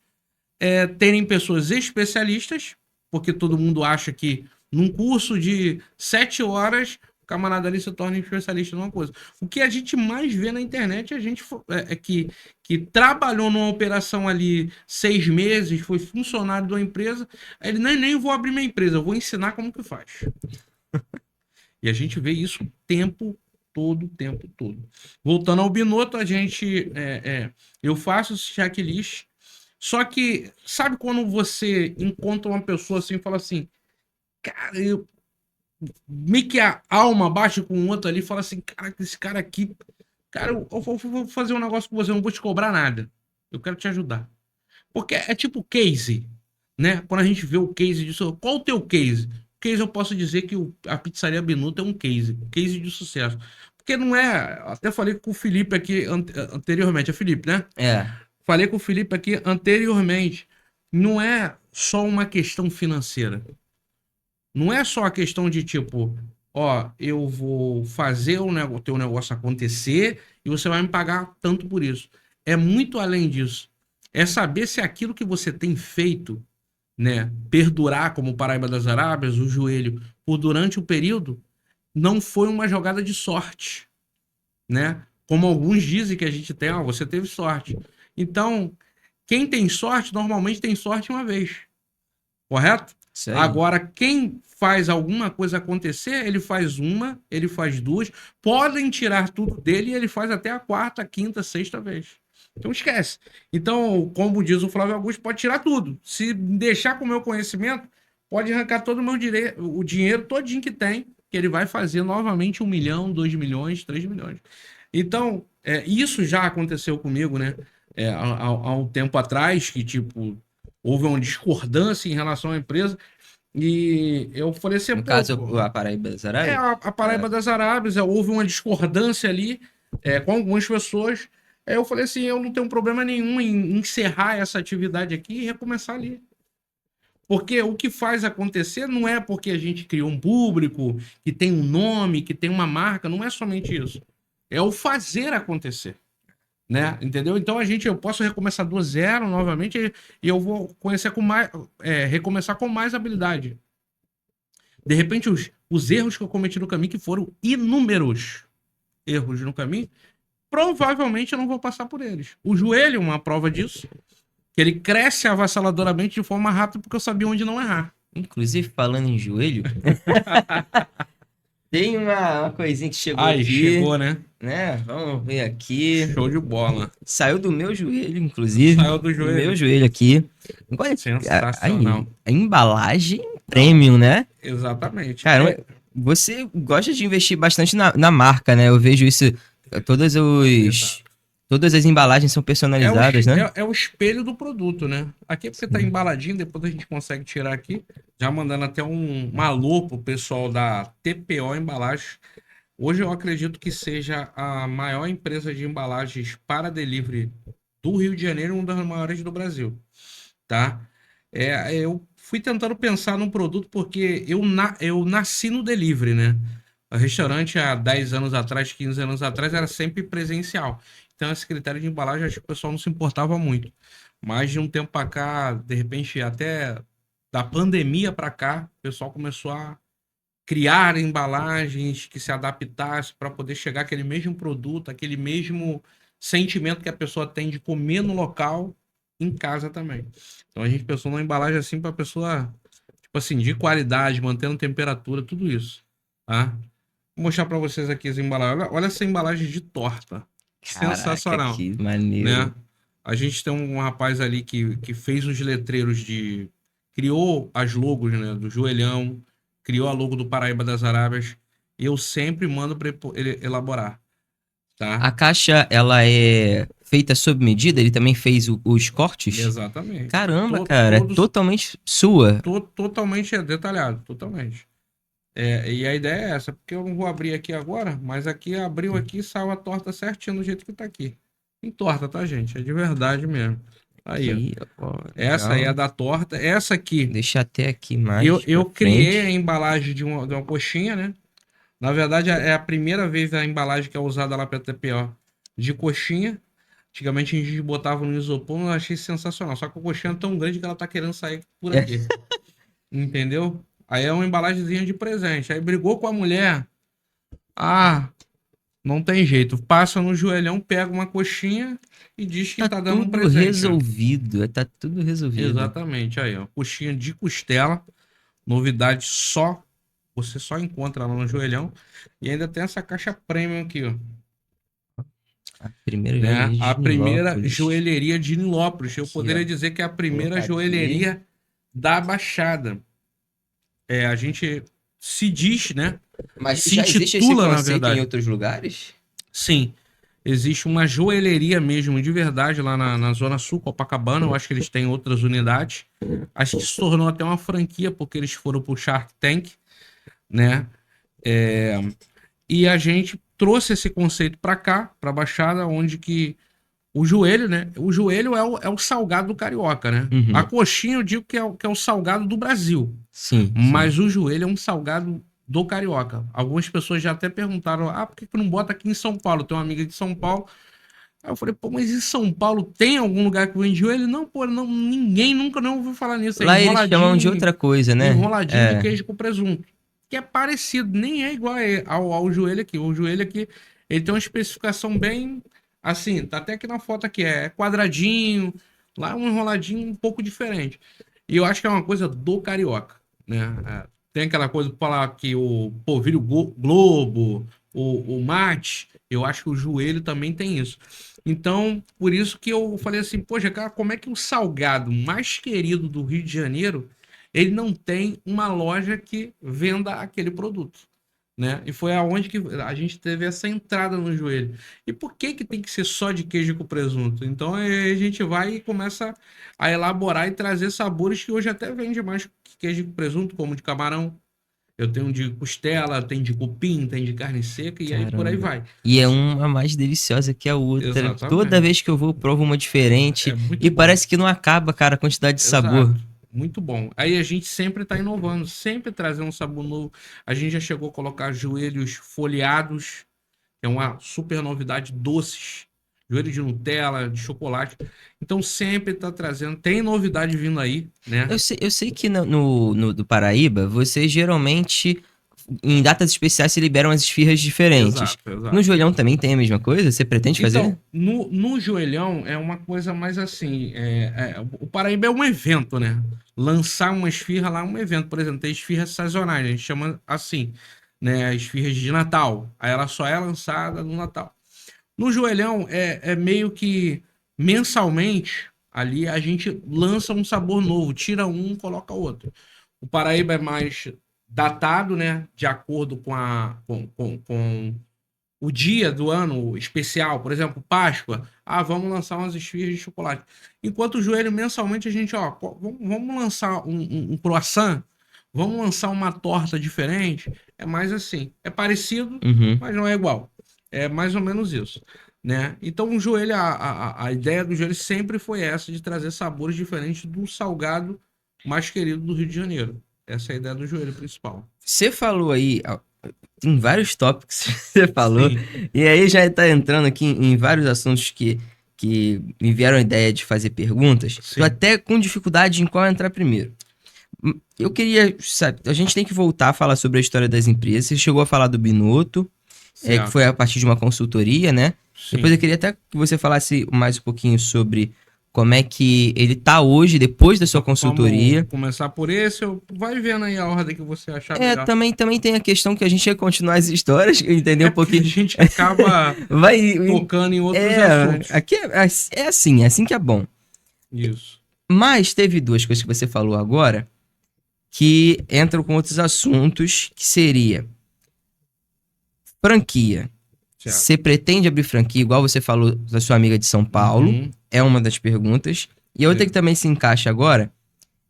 terem pessoas especialistas, porque todo mundo acha que num curso de 7 horas camarada ali se torna especialista numa coisa. O que a gente mais vê na internet é a gente que trabalhou numa operação ali 6 meses, foi funcionário de uma empresa, aí ele nem vou abrir minha empresa, eu vou ensinar como que faz. E a gente vê isso o tempo todo, o tempo todo. Voltando ao Binotto, eu faço esse checklist, só que sabe quando você encontra uma pessoa assim e fala assim, cara, meio que a alma bate com o outro ali e fala assim, cara, esse cara aqui, cara, eu vou fazer um negócio com você, eu não vou te cobrar nada. Eu quero te ajudar. Porque é tipo case, né? Quando a gente vê o case disso, qual o teu case? Case eu posso dizer que a Pizzaria Benuto é um case de sucesso. Porque não é. Até falei com o Felipe aqui anteriormente, é Felipe, né? É. Falei com o Felipe aqui anteriormente. Não é só uma questão financeira. Não é só a questão de tipo, ó, eu vou fazer o teu negócio acontecer e você vai me pagar tanto por isso. É muito além disso. É saber se aquilo que você tem feito, né, perdurar como o Paraíba das Arábias, o joelho, por durante o período, não foi uma jogada de sorte, né? Como alguns dizem que a gente tem, ó, você teve sorte. Então, quem tem sorte, normalmente tem sorte uma vez. Correto? Isso aí. Agora, quem faz alguma coisa acontecer, ele faz uma, ele faz duas, podem tirar tudo dele e ele faz até a quarta, quinta, sexta vez. Então esquece. Então, como diz o Flávio Augusto, pode tirar tudo. Se deixar com o meu conhecimento, pode arrancar todo o dinheiro todinho que tem, que ele vai fazer novamente 1 milhão, 2 milhões, 3 milhões. Então, isso já aconteceu comigo, né? Há um tempo atrás, que tipo, houve uma discordância em relação à empresa, e eu falei assim, No pô, caso, a Paraíba das é Arábias? a Paraíba das Arábias, houve uma discordância ali com algumas pessoas. Aí eu falei assim, eu não tenho problema nenhum em encerrar essa atividade aqui e recomeçar ali. Porque o que faz acontecer não é porque a gente criou um público, que tem um nome, que tem uma marca, não é somente isso. É o fazer acontecer, né? Entendeu? Então eu posso recomeçar do zero novamente e eu vou conhecer com mais, recomeçar com mais habilidade. De repente, os erros que eu cometi no caminho, que foram inúmeros erros no caminho, provavelmente eu não vou passar por eles. O joelho é uma prova disso, que ele cresce avassaladoramente de forma rápida porque eu sabia onde não errar. Inclusive, falando em joelho, tem uma coisinha que chegou Aí, aqui, chegou, né? né? Vamos ver aqui. Show de bola. Saiu do meu joelho, inclusive. Saiu do Do meu joelho. joelho aqui. Olha, Sensacional. a embalagem premium, né? Exatamente. Cara, você gosta de investir bastante na marca, né? Eu vejo isso. Todas os. Exato. Todas as embalagens são personalizadas, né? É o espelho do produto, né? Aqui é porque tá Sim. embaladinho, depois a gente consegue tirar aqui. Já mandando até um alô pro pessoal da TPO Embalagens. Hoje eu acredito que seja a maior empresa de embalagens para delivery do Rio de Janeiro, uma das maiores do Brasil, tá? Eu fui tentando pensar num produto porque eu nasci no delivery, né? O restaurante há 10 anos atrás, 15 anos atrás, era sempre presencial. Então, esse critério de embalagem, acho que o pessoal não se importava muito. Mas de um tempo para cá, de repente, até da pandemia para cá, o pessoal começou a criar embalagens que se adaptassem para poder chegar aquele mesmo produto, aquele mesmo sentimento que a pessoa tem de comer no local, em casa também. Então a gente pensou numa embalagem assim para a pessoa, tipo assim, de qualidade, mantendo temperatura, tudo isso, tá? Vou mostrar para vocês aqui as embalagens. Olha essa embalagem de torta. Caraca, Sensacional, que maneiro. né? A gente tem um rapaz ali que fez os letreiros de... Criou as logos, né? Do Joelhão, criou a logo do Paraíba das Arábias. E eu sempre mando para ele elaborar, A tá? caixa, ela é feita sob medida? Ele também fez os cortes? Exatamente. Caramba, cara, é Todos totalmente sua. totalmente detalhado, totalmente. E a ideia é essa, porque eu não vou abrir aqui agora, mas aqui abriu aqui e saiu a torta certinho do jeito que tá aqui. Tem torta, tá, gente? É de verdade mesmo. Aí, ó. Aqui, ó, Essa aí é a legal. da torta. Essa aqui, Deixa até aqui eu, mais pra eu criei a frente. embalagem de uma coxinha, né? Na verdade, é a primeira vez a embalagem que é usada lá pela TPO de coxinha. Antigamente a gente botava no isopor, eu achei sensacional. Só que a coxinha é tão grande que ela tá querendo sair por aqui. Entendeu? Aí é uma embalagemzinha de presente. Aí brigou com a mulher. Ah, não tem jeito. Passa no joelhão, pega uma coxinha e diz que tá dando um tudo presente, ó. resolvido, tá tudo resolvido. Exatamente, aí, ó. Coxinha de costela, novidade só. Você só encontra lá no joelhão. E ainda tem essa caixa premium aqui, ó. A primeira Né? joalheria A de primeira Nilópolis. joelheria de Nilópolis. Eu Aqui, ó. poderia dizer que é a primeira Colocar aqui. joelheria da Baixada. A gente se diz, né? Mas Se já existe esse intitula, na conceito em verdade. outros lugares? Sim, existe uma joelheria mesmo, de verdade, lá na Zona Sul, Copacabana. Eu acho que eles têm outras unidades. Acho que se tornou até uma franquia, porque eles foram pro Shark Tank, né? E a gente trouxe esse conceito para cá, para Baixada, onde que o joelho, né? O joelho é o salgado do carioca, né? A Uhum. coxinha eu digo que é o salgado do Brasil, Sim, sim. mas o joelho é um salgado do carioca. Algumas pessoas já até perguntaram: por que que não bota aqui em São Paulo? Tem uma amiga de São Paulo. Aí eu falei: pô, mas em São Paulo tem algum lugar que vende joelho? Não, pô, não, ninguém nunca não ouviu falar nisso. É Lá eles chamam de enroladinho, outra coisa, né? enroladinho de É. queijo com presunto, que é parecido, nem é igual ao joelho aqui. O joelho aqui, ele tem uma especificação bem assim, tá até aqui na foto aqui, é quadradinho, lá é um enroladinho um pouco diferente. E eu acho que é uma coisa do carioca, né? Tem aquela coisa de falar que o polvilho globo, o mate, eu acho que o joelho também tem isso. Então, por isso que eu falei assim, poxa, cara, como é que o salgado mais querido do Rio de Janeiro ele não tem uma loja que venda aquele produto, né? E foi aonde que a gente teve essa entrada no joelho. E por que que tem que ser só de queijo com presunto? Então a gente vai e começa a elaborar e trazer sabores que hoje até vende mais que queijo com presunto, como de camarão. Eu tenho de costela, tem de cupim, tem de carne seca e aí por aí Caramba. vai. E é uma mais deliciosa que a outra. Toda Exatamente. vez que eu vou, eu provo uma diferente. É muito E bom. parece que não acaba, cara, a quantidade de sabor. Exato. Muito bom. Aí a gente sempre está inovando, sempre trazendo um sabor novo. A gente já chegou a colocar joelhos folheados, que é uma super novidade, doces. Joelho de Nutella, de chocolate. Então sempre está trazendo. Tem novidade vindo aí, né? Eu sei que no do Paraíba, você geralmente, em datas especiais, se liberam as esfirras diferentes. Exato, No exato. Joelhão também tem a mesma coisa? Você pretende fazer? Então, no Joelhão é uma coisa mais assim. O Paraíba é um evento, né? Lançar uma esfirra lá é um evento. Por exemplo, tem esfirras sazonais, a gente chama assim, né? Esfirras de Natal. Aí ela só é lançada no Natal. No Joelhão é meio que mensalmente ali a gente lança um sabor novo, tira um, coloca outro. O Paraíba é mais datado, né? De acordo com o dia do ano especial, por exemplo, Páscoa. Vamos lançar umas esfirras de chocolate. Enquanto o joelho, mensalmente, a gente, vamos lançar um croissant, vamos lançar uma torta diferente. É mais assim. É parecido, Uhum. mas não é igual. É mais ou menos isso. Né? Então, o joelho, a ideia do joelho sempre foi essa, de trazer sabores diferentes do salgado mais querido do Rio de Janeiro. Essa é a ideia do joelho principal. Você falou aí, ó, tem vários tópicos que você falou, Sim, e aí já tá entrando aqui em vários assuntos que me vieram a ideia de fazer perguntas. Tô sim. até com dificuldade em qual entrar primeiro. Eu queria, sabe, a gente tem que voltar a falar sobre a história das empresas. Você chegou a falar do Binotto, que Certo. foi a partir de uma consultoria, né? Depois eu Sim. queria até que você falasse mais um pouquinho sobre como é que ele tá hoje, depois da sua Vamos consultoria. começar por esse. Vai vendo aí a ordem que você achar melhor. Também tem a questão que a gente ia continuar as histórias, entender É um porque a pouquinho. gente acaba Vai. tocando em outros É, assuntos. aqui é assim que é bom. Isso. Mas teve duas coisas que você falou agora que entram com outros assuntos, que seria franquia. Certo. Você pretende abrir franquia, igual você falou da sua amiga de São Paulo? Uhum. É uma das perguntas. E a outra É. que também se encaixa agora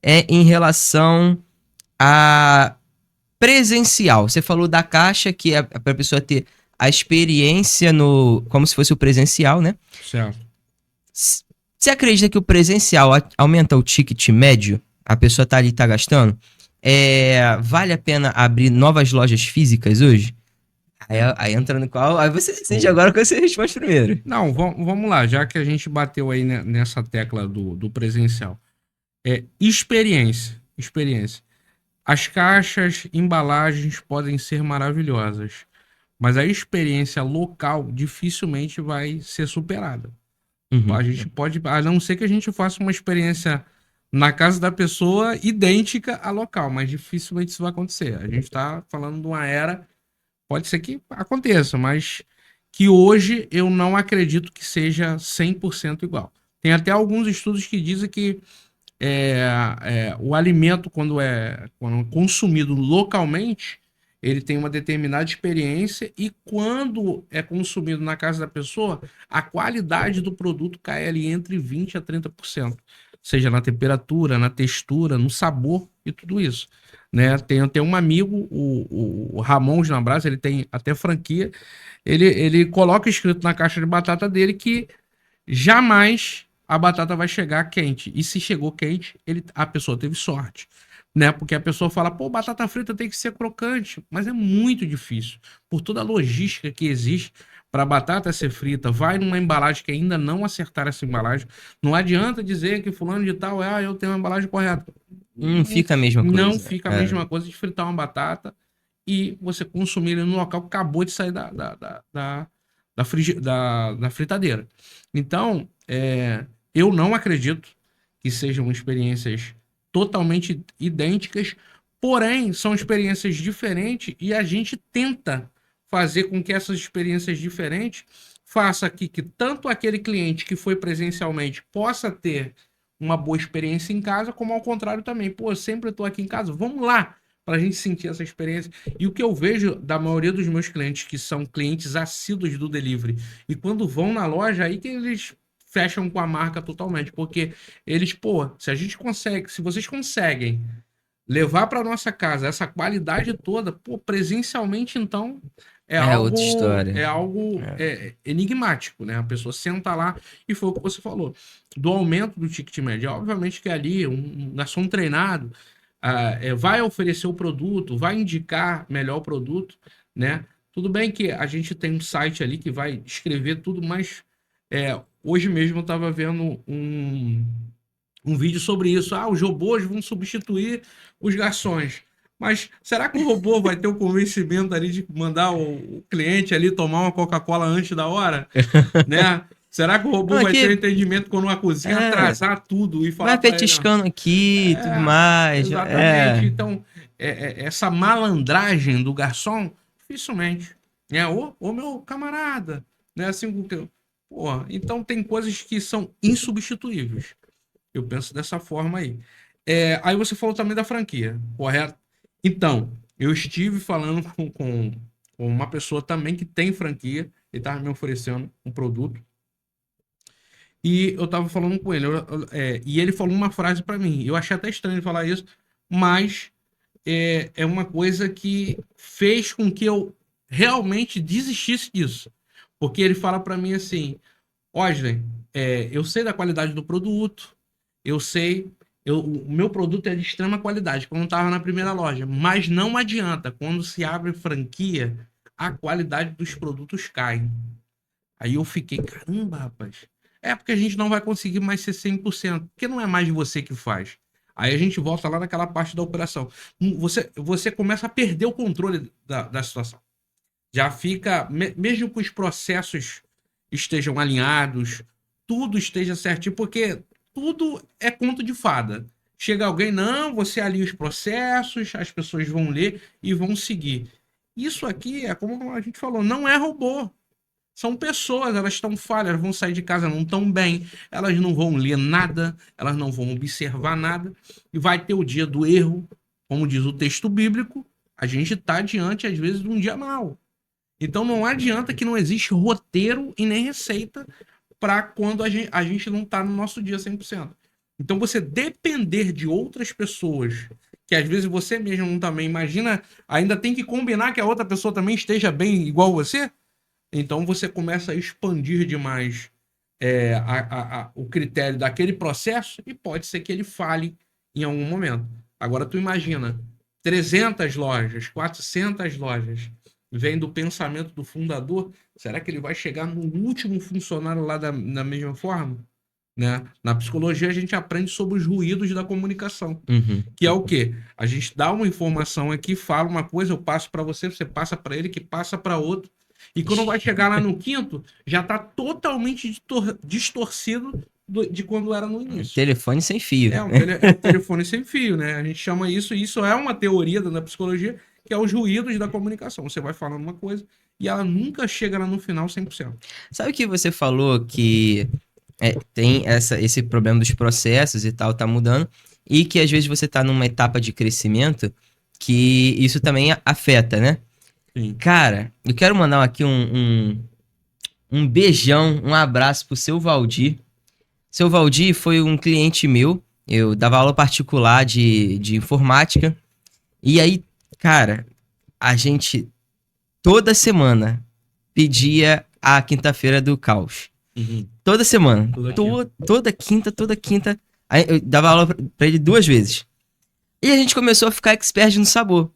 é em relação a presencial. Você falou da caixa, que é para a pessoa ter a experiência no, como se fosse o presencial, né? Certo. Você acredita que o presencial aumenta o ticket médio? A pessoa tá ali, tá gastando? Vale a pena abrir novas lojas físicas hoje? Aí entra no qual. Aí você decide Show. agora que você responde primeiro. Não, vamos lá. Já que a gente bateu aí nessa tecla do presencial. Experiência. Experiência. As caixas, embalagens podem ser maravilhosas. Mas a experiência local dificilmente vai ser superada. A Uhum. gente pode, a não ser que a gente faça uma experiência na casa da pessoa idêntica à local, mas dificilmente isso vai acontecer. A gente está falando de uma era, pode ser que aconteça, mas que hoje eu não acredito que seja 100% igual. Tem até alguns estudos que dizem que o alimento, quando consumido localmente, ele tem uma determinada experiência e quando é consumido na casa da pessoa, a qualidade do produto cai ali entre 20 a 30%. Seja na temperatura, na textura, no sabor e tudo isso. Né? Tem um amigo, o Ramon Ginabras, ele tem até franquia, ele coloca escrito na caixa de batata dele que jamais a batata vai chegar quente. E se chegou quente, a pessoa teve sorte. Né? Porque a pessoa fala, pô, batata frita tem que ser crocante, mas é muito difícil. Por toda a logística que existe para a batata ser frita, vai numa embalagem que ainda não acertaram essa embalagem. Não adianta dizer que fulano de tal eu tenho a embalagem correta. Não fica a mesma Não coisa. fica a mesma coisa de fritar uma batata e você consumir ele no local que acabou de sair da fritadeira. Então, eu não acredito que sejam experiências totalmente idênticas, porém, são experiências diferentes e a gente tenta fazer com que essas experiências diferentes faça aqui que tanto aquele cliente que foi presencialmente possa ter uma boa experiência em casa, como ao contrário também. Pô, eu sempre estou aqui em casa, vamos lá para a gente sentir essa experiência. E o que eu vejo da maioria dos meus clientes, que são clientes assíduos do delivery, e quando vão na loja, aí que eles fecham com a marca totalmente, porque eles, pô, se a gente consegue, se vocês conseguem levar para nossa casa essa qualidade toda, pô, presencialmente então é É outra algo história. é algo É. enigmático, né? A pessoa senta lá e foi o que você falou do aumento do ticket médio. Obviamente que ali um garçom treinado vai oferecer o produto, vai indicar melhor o produto, né? Tudo bem que a gente tem um site ali que vai escrever tudo, mas hoje mesmo eu estava vendo um vídeo sobre isso. Ah, os robôs vão substituir os garçons. Mas será que o robô vai ter o convencimento ali de mandar o cliente ali tomar uma Coca-Cola antes da hora? Né? Será que o Não, robô vai ter o aqui entendimento quando uma cozinha é, atrasar tudo e falar vai para ele, ó, petiscando aqui e tudo mais. exatamente. Então, essa malandragem do garçom, dificilmente. Ô meu camarada, né? Assim, pô, então tem coisas que são insubstituíveis. Eu penso dessa forma aí. Aí você falou também da franquia, correto? Então, eu estive falando com uma pessoa também que tem franquia, ele estava me oferecendo um produto, e eu estava falando com ele, e ele falou uma frase para mim. Eu achei até estranho ele falar isso, mas é uma coisa que fez com que eu realmente desistisse disso. Porque ele fala para mim assim: Wesley, eu sei da qualidade do produto, eu sei, o meu produto é de extrema qualidade, quando estava na primeira loja, mas não adianta, quando se abre franquia, a qualidade dos produtos cai. Aí eu fiquei, caramba, rapaz. É porque a gente não vai conseguir mais ser 100%, porque não é mais você que faz. Aí a gente volta lá naquela parte da operação. Você começa a perder o controle da situação. Já fica, mesmo que os processos estejam alinhados, tudo esteja certinho, porque tudo é conto de fada. Chega alguém, não, você alinha os processos, as pessoas vão ler e vão seguir. Isso aqui é como a gente falou, não é robô. São pessoas, elas estão falhas, elas vão sair de casa, não estão bem, elas não vão ler nada, elas não vão observar nada, e vai ter o dia do erro, como diz o texto bíblico, a gente está diante, às vezes, de um dia mau. Então não adianta que não existe roteiro e nem receita para quando a gente não está no nosso dia 100%. Então você depender de outras pessoas, que às vezes você mesmo não também imagina, ainda tem que combinar que a outra pessoa também esteja bem igual você, então você começa a expandir demais o critério daquele processo e pode ser que ele fale em algum momento. Agora tu imagina, 300 lojas, 400 lojas, vem do pensamento do fundador, será que ele vai chegar no último funcionário lá da mesma forma? né? Na psicologia a gente aprende sobre os ruídos da comunicação, Uhum. que é o quê? A gente dá uma informação aqui, fala uma coisa, eu passo para você, você passa para ele, que passa para outro. E quando vai chegar lá no quinto, já está totalmente distorcido de quando era no início. Telefone sem fio. É um telefone sem fio, né? A gente chama isso, e isso é uma teoria da psicologia, que é os ruídos da comunicação. Você vai falando uma coisa e ela nunca chega lá no final 100%. Sabe o que você falou que tem esse problema dos processos e tal, tá mudando, e que às vezes você tá numa etapa de crescimento que isso também afeta, né? Sim. Cara, eu quero mandar aqui um beijão, um abraço pro seu Valdir. Seu Valdir foi um cliente meu, eu dava aula particular de informática, e aí, cara, a gente toda semana pedia a quinta-feira do caos. Uhum. Toda semana. Toda quinta. Aí eu dava aula pra ele 2 vezes. E a gente começou a ficar expert no sabor.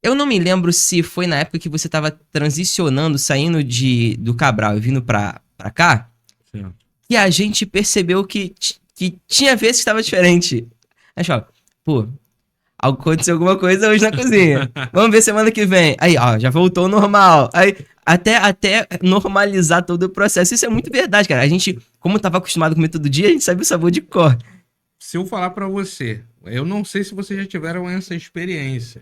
Eu não me lembro se foi na época que você tava transicionando, saindo do Cabral e vindo pra cá, Sim. que a gente percebeu que tinha vezes que estava diferente. A gente fala, pô, aconteceu alguma coisa hoje na cozinha. Vamos ver semana que vem. Aí, ó, já voltou ao normal. Aí, até normalizar todo o processo. Isso é muito verdade, cara. A gente, como tava acostumado a comer todo dia, a gente sabe o sabor de cor. Se eu falar para você, eu não sei se vocês já tiveram essa experiência.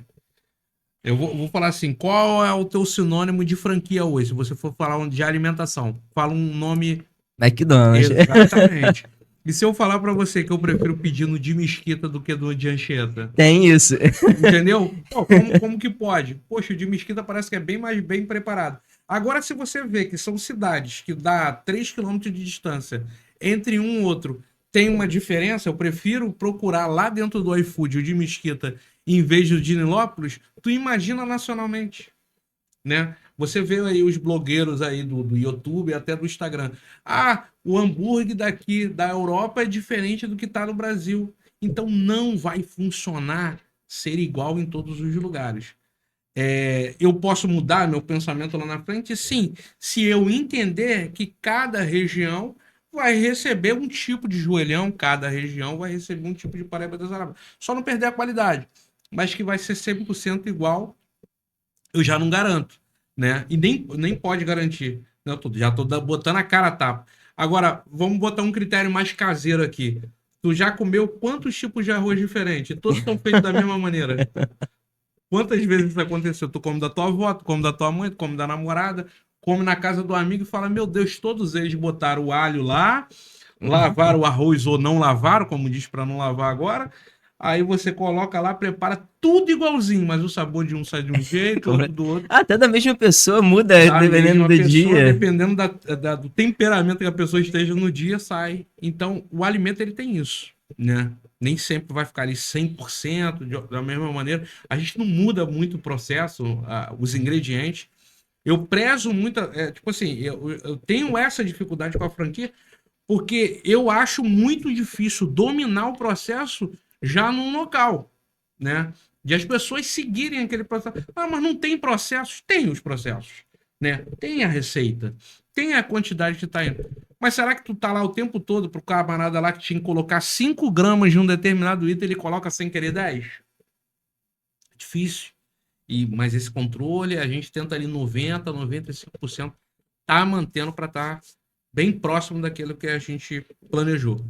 Eu vou falar assim, qual é o teu sinônimo de franquia hoje? Se você for falar de alimentação, fala um nome... McDonald's. Exatamente. E se eu falar para você que eu prefiro pedir no de Mesquita do que no de Anchieta? Tem isso. Entendeu? Pô, como que pode? Poxa, o de Mesquita parece que é bem mais bem preparado. Agora, se você vê que são cidades que dá 3 quilômetros de distância entre um e outro, tem uma diferença, eu prefiro procurar lá dentro do iFood o de Mesquita em vez do de Nilópolis, tu imagina nacionalmente, né? Você vê aí os blogueiros aí do YouTube, até do Instagram. Ah, o hambúrguer daqui da Europa é diferente do que tá no Brasil. Então não vai funcionar ser igual em todos os lugares. Eu posso mudar meu pensamento lá na frente? Sim, se eu entender que cada região vai receber um tipo de joelhão, cada região vai receber um tipo de pareba desarada. Só não perder a qualidade, mas que vai ser 100% igual, eu já não garanto, né? E nem pode garantir. Né? Já tô botando a cara a tapa. Agora, vamos botar um critério mais caseiro aqui. Tu já comeu quantos tipos de arroz diferentes? Todos estão feitos da mesma maneira. Quantas vezes isso aconteceu? Tu come da tua avó, tu come da tua mãe, tu come da namorada, come na casa do amigo e fala, meu Deus, todos eles botaram o alho lá, lavaram o arroz ou não lavaram, como diz para não lavar agora. Aí você coloca lá, prepara tudo igualzinho, mas o sabor de um sai de um jeito, outro do outro. Até da mesma pessoa muda dependendo do pessoa, dia. dependendo do temperamento que a pessoa esteja no dia, sai. Então, o alimento, ele tem isso, né? Nem sempre vai ficar ali 100% da mesma maneira. A gente não muda muito o processo, os ingredientes. Eu prezo muito, tipo assim, eu tenho essa dificuldade com a franquia, porque eu acho muito difícil dominar o processo já num local, né? De as pessoas seguirem aquele processo. Ah, mas não tem processos? Tem os processos, né? Tem a receita, tem a quantidade que tá indo. Mas será que tu tá lá o tempo todo pro camarada lá que tinha que colocar 5 gramas de um determinado item, ele coloca sem querer 10? É difícil. Mas esse controle, a gente tenta ali 90%, 95% tá mantendo para estar bem próximo daquilo que a gente planejou.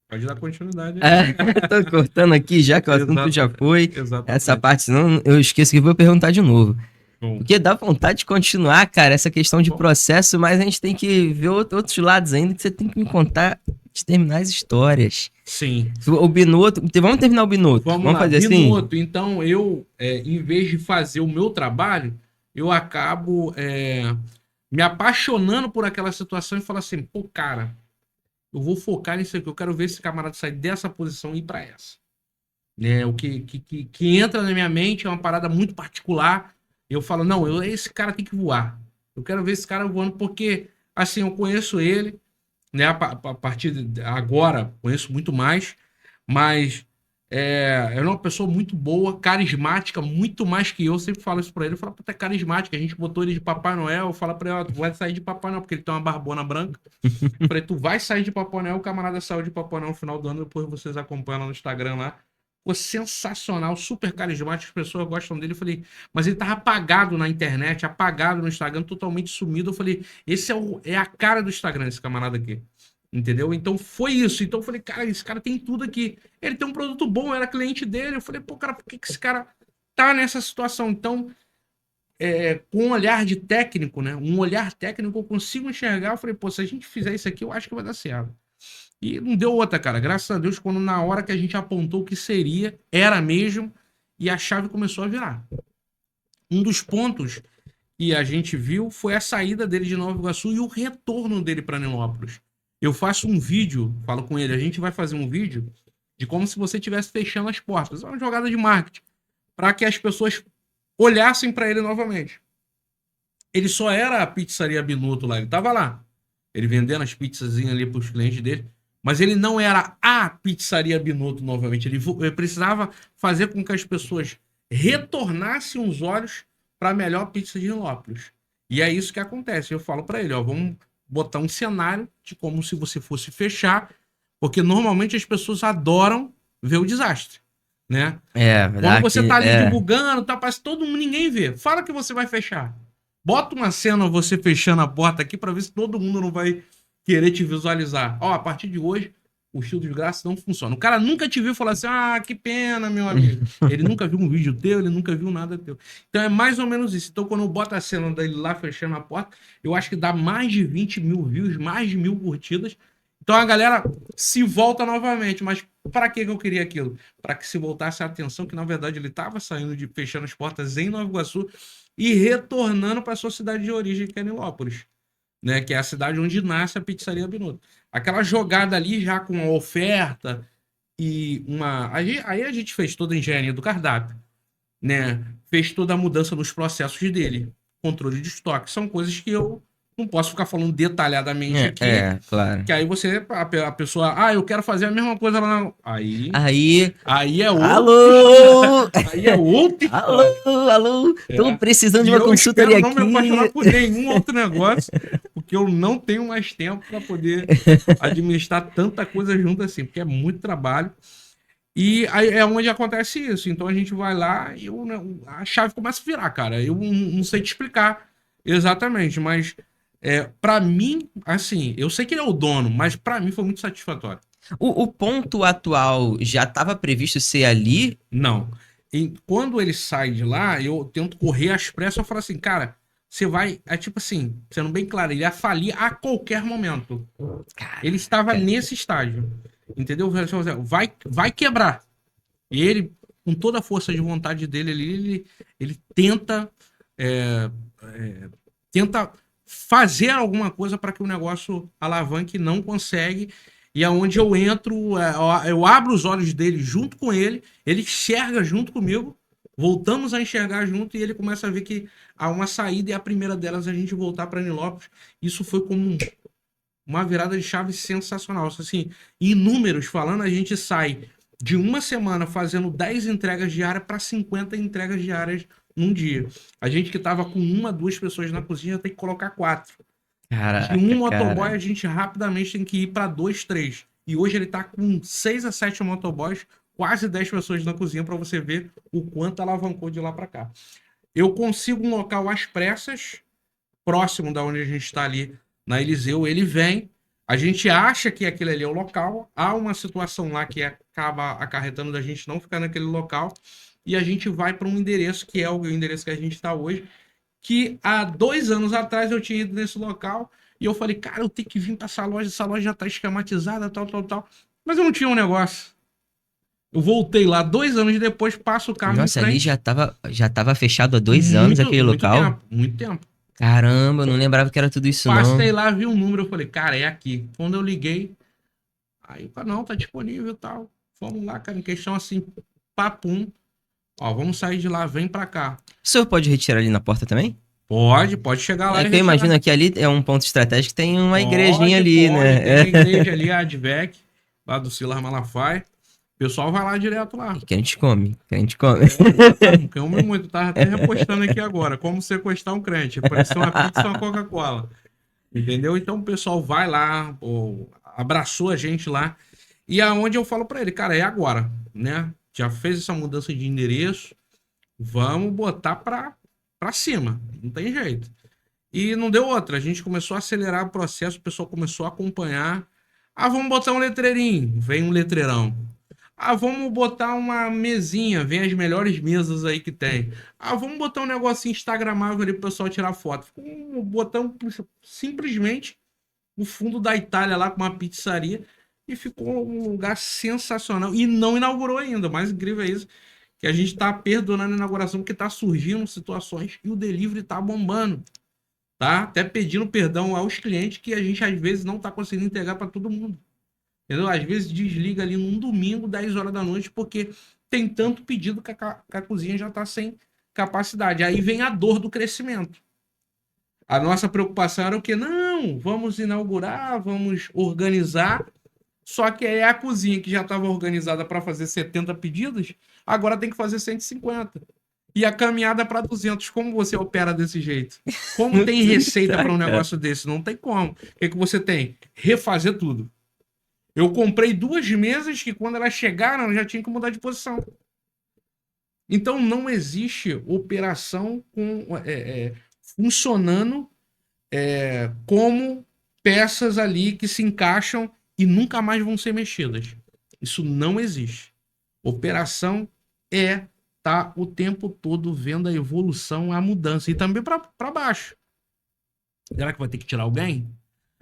Pode dar continuidade. Tô cortando aqui já, que o assunto já foi. Exatamente. Essa parte, senão eu esqueço que vou perguntar de novo. Bom. Porque dá vontade de continuar, cara, essa questão de processo, mas a gente tem que ver outros lados ainda, que você tem que me contar, de terminar as histórias. Sim. O Binotto, vamos terminar o Binotto. Vamos lá, fazer Binotto. assim? Então, eu, em vez de fazer o meu trabalho, eu acabo me apaixonando por aquela situação e falo assim, pô, cara, eu vou focar nisso aqui, eu quero ver esse camarada sair dessa posição e ir pra essa. Né? O que entra na minha mente é uma parada muito particular. Eu falo, não, esse cara tem que voar. Eu quero ver esse cara voando porque, assim, eu conheço ele, né? A partir de agora, conheço muito mais, mas é uma pessoa muito boa, carismática, muito mais que eu. Sempre falo isso pra ele. Eu falo, puta, é carismática. A gente botou ele de Papai Noel. Eu falo pra ele, ó, tu vai sair de Papai Noel, porque ele tem uma barbona branca. Eu falei, tu vai sair de Papai Noel. O camarada saiu de Papai Noel no final do ano. Depois vocês acompanham lá no Instagram lá. Ficou sensacional, super carismático. As pessoas gostam dele. Eu falei, mas ele tava apagado na internet, apagado no Instagram, totalmente sumido. Eu falei, esse é a cara do Instagram, esse camarada aqui. Entendeu? Então foi isso. Então eu falei, cara, esse cara tem tudo aqui. Ele tem um produto bom, eu era cliente dele. Eu falei, pô, cara, por que esse cara tá nessa situação? Então, com um olhar de técnico, né? Um olhar técnico, eu consigo enxergar. Eu falei, pô, se a gente fizer isso aqui, eu acho que vai dar certo. E não deu outra, cara. Graças a Deus, quando na hora que a gente apontou o que seria, era mesmo, e a chave começou a virar. Um dos pontos que a gente viu foi a saída dele de Nova Iguaçu e o retorno dele para Nilópolis. Eu faço um vídeo, falo com ele, a gente vai fazer um vídeo de como se você estivesse fechando as portas. É uma jogada de marketing para que as pessoas olhassem para ele novamente. Ele só era a pizzaria Binuto lá, ele estava lá. Ele vendendo as pizzazinhas ali para os clientes dele, mas ele não era a pizzaria Binuto novamente. Ele precisava fazer com que as pessoas retornassem os olhos para a melhor pizza de Nilópolis. E é isso que acontece. Eu falo para ele, ó, vamos botar um cenário de como se você fosse fechar, porque normalmente as pessoas adoram ver o desastre, né? Quando você tá ali divulgando, tá, parece todo mundo, ninguém vê. Fala que você vai fechar. Bota uma cena você fechando a porta aqui para ver se todo mundo não vai querer te visualizar. Ó, a partir de hoje, o estilo de graça não funciona. O cara nunca te viu e falou assim, ah, que pena, meu amigo. Ele nunca viu um vídeo teu, ele nunca viu nada teu. Então é mais ou menos isso. Então quando eu boto a cena dele lá fechando a porta, eu acho que dá mais de 20 mil views, mais de 1000 curtidas. Então a galera se volta novamente. Mas para que eu queria aquilo? Para que se voltasse a atenção que na verdade ele estava saindo de fechando as portas em Nova Iguaçu e retornando para sua cidade de origem, que é Nilópolis, né? Que é a cidade onde nasce a Pizzaria Binuto. Aquela jogada ali já com a oferta e uma... Aí a gente fez toda a engenharia do cardápio, né? Fez toda a mudança nos processos dele. Controle de estoque. São coisas que eu não posso ficar falando detalhadamente aqui. Claro. Que aí a pessoa, eu quero fazer a mesma coisa lá na... Aí é outro. Alô! Aí é outro. Alô! Tô precisando de uma consultoria aqui. Eu não me apaixonar por nenhum outro negócio, porque eu não tenho mais tempo para poder administrar tanta coisa junto assim, porque é muito trabalho. E aí é onde acontece isso. Então a gente vai lá e a chave começa a virar, cara. Eu não sei te explicar exatamente, mas para mim, assim, eu sei que ele é o dono, mas para mim foi muito satisfatório. O ponto atual já estava previsto ser ali? Não. E quando ele sai de lá, eu tento correr às pressas. Eu falo assim, cara, você vai. É tipo assim, sendo bem claro, ele ia falir a qualquer momento. Caraca. Ele estava nesse estágio. Entendeu? Vai quebrar. E ele, com toda a força de vontade dele, ele tenta. Tenta fazer alguma coisa para que o negócio alavanque, não consegue. E é onde eu entro, eu abro os olhos dele junto com ele enxerga junto comigo, voltamos a enxergar junto e ele começa a ver que há uma saída e a primeira delas é a gente voltar para Nilópolis. Isso foi como uma virada de chave sensacional. Assim, em números falando, a gente sai de uma semana fazendo 10 entregas diárias para 50 entregas diárias num dia. A gente que tava com 1, 2 pessoas na cozinha tem que colocar 4. Caraca, de um motoboy, a gente rapidamente tem que ir para 2, 3. E hoje ele tá com 6 a 7 motoboys, quase 10 pessoas na cozinha, para você ver o quanto alavancou de lá para cá. Eu consigo um local às pressas, próximo da onde a gente está ali, na Eliseu. Ele vem, a gente acha que aquele ali é o local, há uma situação lá que acaba acarretando da gente não ficar naquele local, e a gente vai para um endereço, que é o endereço que a gente está hoje, que há 2 anos atrás eu tinha ido nesse local e eu falei, cara, eu tenho que vir para essa loja já tá esquematizada, tal. Mas eu não tinha um negócio. Eu voltei lá 2 anos depois, passo o carro. Nossa, ali já tava fechado há 2 anos aquele local? Muito tempo. Caramba, eu não lembrava que era tudo isso, não. Passei lá, vi um número, eu falei, cara, é aqui. Quando eu liguei, aí o canal tá disponível e tal. Vamos lá, cara, em questão assim, papum. Ó, vamos sair de lá, vem pra cá. O senhor pode retirar ali na porta também? Pode chegar lá. É que eu imagino que ali é um ponto estratégico, tem uma igrejinha ali, né? Tem a igreja ali, a Advec, lá do Silas Malafaia. O pessoal vai lá direto lá. E crente come, crente come. Come muito, tá até repostando aqui agora. Como sequestrar um crente. Apareceu uma pizza e uma Coca-Cola. Entendeu? Então o pessoal vai lá, abraçou a gente lá. E aonde eu falo pra ele, cara, é agora, né? Já fez essa mudança de endereço, vamos botar pra cima. Não tem jeito. E não deu outra. A gente começou a acelerar o processo, o pessoal começou a acompanhar. Ah, vamos botar um letreirinho. Vem um letreirão. Ah, vamos botar uma mesinha. Vem as melhores mesas aí que tem. Ah, vamos botar um negocinho instagramável ali pro pessoal tirar foto. Botamos simplesmente o fundo da Itália lá com uma pizzaria. E ficou um lugar sensacional. E não inaugurou ainda. O mais incrível é isso. Que a gente tá perdonando a inauguração porque tá surgindo situações e o delivery tá bombando. Tá? Até pedindo perdão aos clientes que a gente às vezes não tá conseguindo entregar para todo mundo. Entendeu? Às vezes desliga ali num domingo, 10 horas da noite, porque tem tanto pedido que a cozinha já tá sem capacidade. Aí vem a dor do crescimento. A nossa preocupação era o quê? Não, vamos inaugurar, vamos organizar. Só que aí a cozinha que já estava organizada para fazer 70 pedidos, agora tem que fazer 150. E a caminhada para 200. Como você opera desse jeito? Como tem receita para um negócio desse? Não tem como. O que, que você tem? Refazer tudo. Eu comprei 2 mesas que quando elas chegaram, eu já tinha que mudar de posição. Então não existe operação funcionando como peças ali que se encaixam e nunca mais vão ser mexidas. Isso não existe. Operação tá o tempo todo vendo a evolução, a mudança e também para baixo. Será que vai ter que tirar alguém?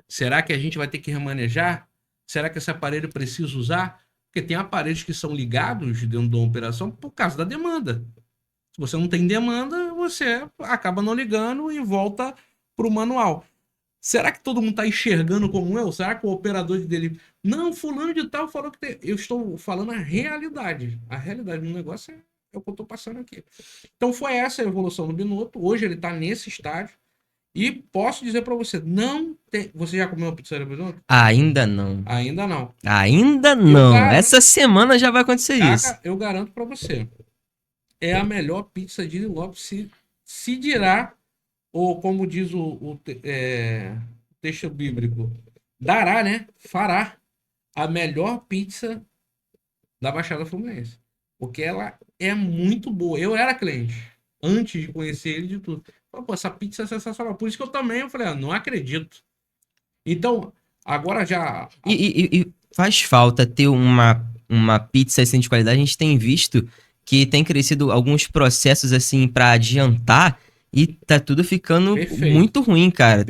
Será que a gente vai ter que remanejar? Será que esse aparelho precisa usar? Porque tem aparelhos que são ligados dentro de uma operação por causa da demanda. Se você não tem demanda, você acaba não ligando e volta para o manual. Será que todo mundo está enxergando como eu? Será que o operador de delivery... Não, fulano de tal falou que tem... Eu estou falando a realidade. A realidade do negócio é o que eu estou passando aqui. Então foi essa a evolução do Binotto. Hoje ele está nesse estágio. E posso dizer para você, não tem... Você já comeu uma pizzaria Binotto? Ainda não. Ainda não. Ainda não. Essa semana já vai acontecer isso. Eu garanto para você. É a melhor pizza de Lopes, se dirá, ou como diz o texto bíblico, dará, né? Fará a melhor pizza da Baixada Fluminense. Porque ela é muito boa. Eu era cliente, antes de conhecer ele de tudo. Pô, essa pizza é sensacional. Por isso que eu falei, não acredito. Então, agora já... E faz falta ter uma pizza assim de qualidade. A gente tem visto que tem crescido alguns processos assim para adiantar e tá tudo ficando muito ruim, cara.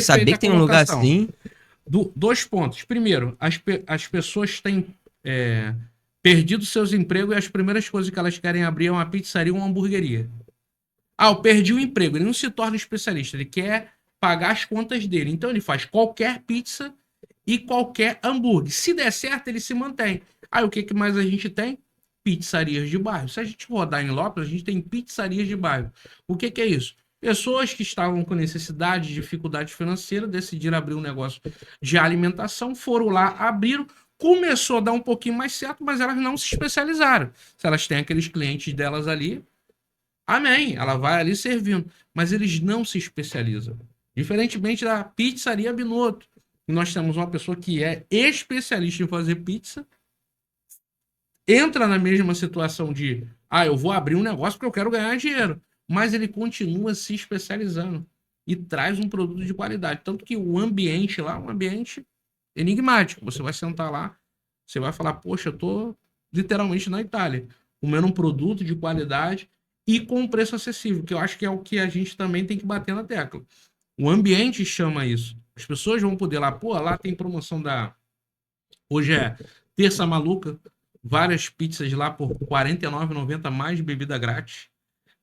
Saber que tem um lugar assim... 2 pontos. Primeiro, as pessoas têm perdido seus empregos e as primeiras coisas que elas querem abrir é uma pizzaria ou uma hamburgueria. Ah, eu perdi o emprego. Ele não se torna especialista. Ele quer pagar as contas dele. Então ele faz qualquer pizza e qualquer hambúrguer. Se der certo, ele se mantém. Aí o que mais a gente tem? Pizzarias de bairro. Se a gente rodar em Lopes, a gente tem pizzarias de bairro. O que é isso? Pessoas que estavam com necessidade, dificuldade financeira, decidiram abrir um negócio de alimentação, foram lá, abriram, começou a dar um pouquinho mais certo, mas elas não se especializaram. Se elas têm aqueles clientes delas ali, amém, ela vai ali servindo, mas eles não se especializam. Diferentemente da pizzaria Binotto, nós temos uma pessoa que é especialista em fazer pizza, entra na mesma situação de, eu vou abrir um negócio porque eu quero ganhar dinheiro, mas ele continua se especializando e traz um produto de qualidade. Tanto que o ambiente lá é um ambiente enigmático. Você vai sentar lá, você vai falar, poxa, eu tô literalmente na Itália, comendo um produto de qualidade e com um preço acessível, que eu acho que é o que a gente também tem que bater na tecla. O ambiente chama isso. As pessoas vão poder lá, lá tem promoção da... Hoje é Terça Maluca, várias pizzas lá por R$ 49,90 mais bebida grátis.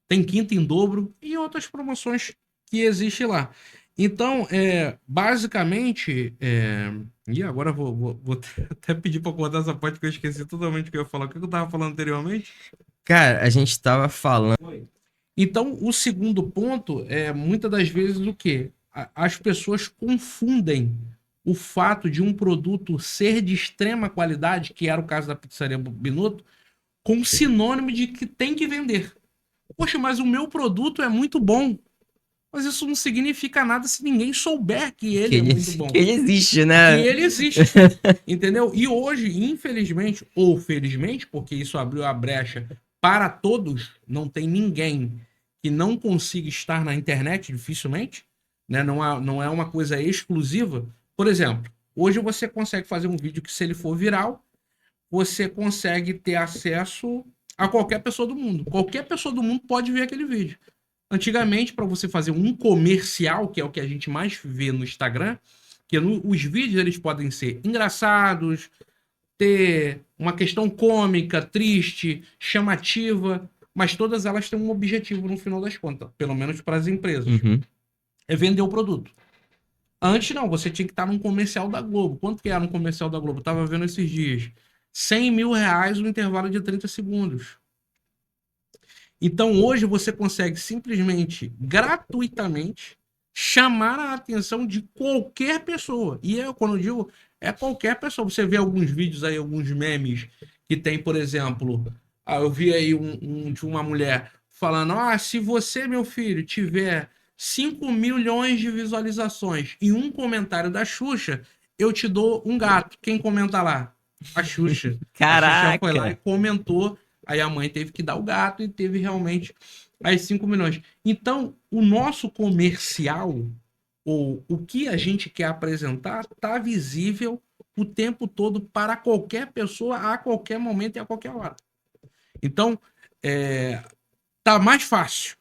Tem quinta em dobro e outras promoções que existem lá. Então, basicamente... E agora vou até pedir para cortar essa parte que eu esqueci totalmente o que eu ia falar. O que eu estava falando anteriormente? Cara, a gente estava falando... Então, o segundo ponto é, muitas das vezes, o quê? As pessoas confundem o fato de um produto ser de extrema qualidade, que era o caso da pizzaria Binotto, com sinônimo de que tem que vender. Poxa, mas o meu produto é muito bom. Mas isso não significa nada se ninguém souber que ele é muito bom. Que ele existe, Que né? ele existe. Entendeu? E hoje, infelizmente, ou felizmente, porque isso abriu a brecha para todos, não tem ninguém que não consiga estar na internet, dificilmente, né? Não é uma coisa exclusiva. Por exemplo, hoje você consegue fazer um vídeo que, se ele for viral, você consegue ter acesso a qualquer pessoa do mundo. Qualquer pessoa do mundo pode ver aquele vídeo. Antigamente, para você fazer um comercial, que é o que a gente mais vê no Instagram, que os vídeos eles podem ser engraçados, ter uma questão cômica, triste, chamativa, mas todas elas têm um objetivo no final das contas, pelo menos para as empresas. Uhum. É vender o produto. Antes não, você tinha que estar num comercial da Globo. Quanto que era um comercial da Globo? Eu tava vendo esses dias. R$ 100.000 no intervalo de 30 segundos. Então hoje você consegue simplesmente, gratuitamente, chamar a atenção de qualquer pessoa. E eu, quando eu digo, é qualquer pessoa. Você vê alguns vídeos aí, alguns memes que tem, por exemplo, eu vi aí de uma mulher falando: se você, meu filho, tiver 5 milhões de visualizações e um comentário da Xuxa, eu te dou um gato. Quem comenta lá? A Xuxa. Caraca! A Xuxa foi lá e comentou. Aí a mãe teve que dar o gato e teve realmente as 5 milhões. Então, o nosso comercial, ou o que a gente quer apresentar, está visível o tempo todo para qualquer pessoa, a qualquer momento e a qualquer hora. Então, tá mais fácil.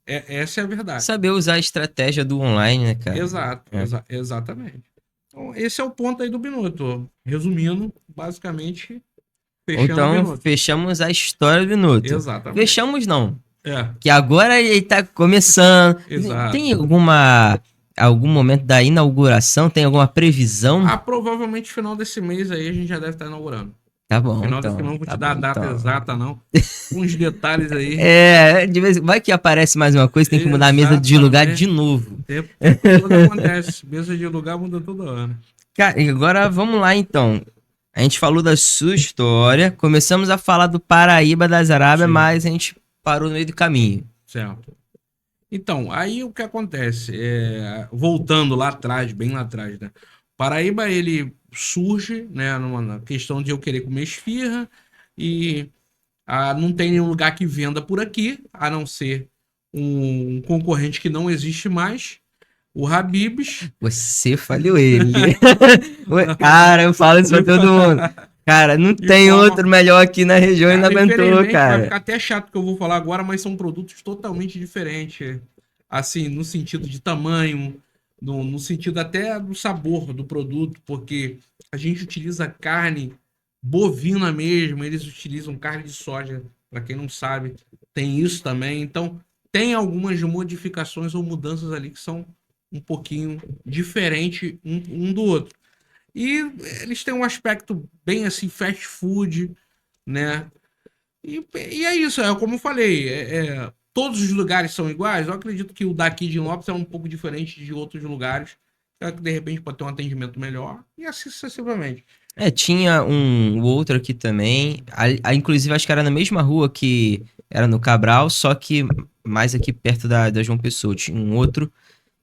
Essa é a verdade. Saber usar a estratégia do online, né, cara? Exato, exatamente. Então, esse é o ponto aí do Binotto. Resumindo, basicamente, fechando então, o Binotto. fechamos a história do Binotto. Exatamente. Fechamos não. É. Que agora ele tá começando. Exato. Tem algum momento da inauguração? Tem alguma previsão? Provavelmente final desse mês aí a gente já deve estar inaugurando. Tá bom, Final então. desse mês, não vou Tá te dar a bom, data então. exata, não. Uns detalhes aí. De vez vai que aparece mais uma coisa, tem que mudar a mesa de lugar de novo. Tempo todo acontece. Mesa de lugar muda toda hora. Cara, e agora vamos lá, então. A gente falou da sua história, começamos a falar do Paraíba das Arábias, Sim. mas a gente parou no meio do caminho. Certo. Então, aí o que acontece? Voltando lá atrás, bem lá atrás, né? Paraíba, ele surge, né, numa questão de eu querer comer esfirra e não tem nenhum lugar que venda por aqui, a não ser um concorrente que não existe mais, o Habib's. Você falhou ele. Cara, eu falo isso pra todo mundo. Cara, não tem outro melhor aqui na região e não aguentou, cara. Vai ficar até chato que eu vou falar agora, mas são produtos totalmente diferentes. Assim, no sentido de tamanho, no sentido até do sabor do produto, porque a gente utiliza carne bovina mesmo, eles utilizam carne de soja, para quem não sabe, tem isso também. Então, tem algumas modificações ou mudanças ali que são um pouquinho diferente um do outro. E eles têm um aspecto bem assim, fast food, né? E é isso, como eu falei, todos os lugares são iguais. Eu acredito que o daqui de Lopes é um pouco diferente de outros lugares, que de repente pode ter um atendimento melhor, e assim sucessivamente. Tinha um outro aqui também, inclusive acho que era na mesma rua que era no Cabral, só que mais aqui perto da João Pessoa. Tinha um outro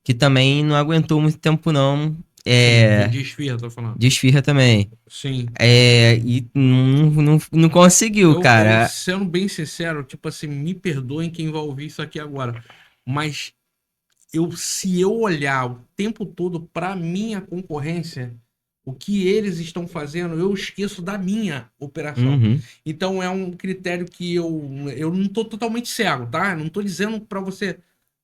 que também não aguentou muito tempo não. De esfirra, tô falando. De esfirra também. Sim. E não conseguiu, cara. Sendo bem sincero, tipo assim, me perdoem quem vai ouvir isso aqui agora, mas se eu olhar o tempo todo para minha concorrência, o que eles estão fazendo, eu esqueço da minha operação. Uhum. Então é um critério que eu não tô totalmente cego, tá? Não tô dizendo para você,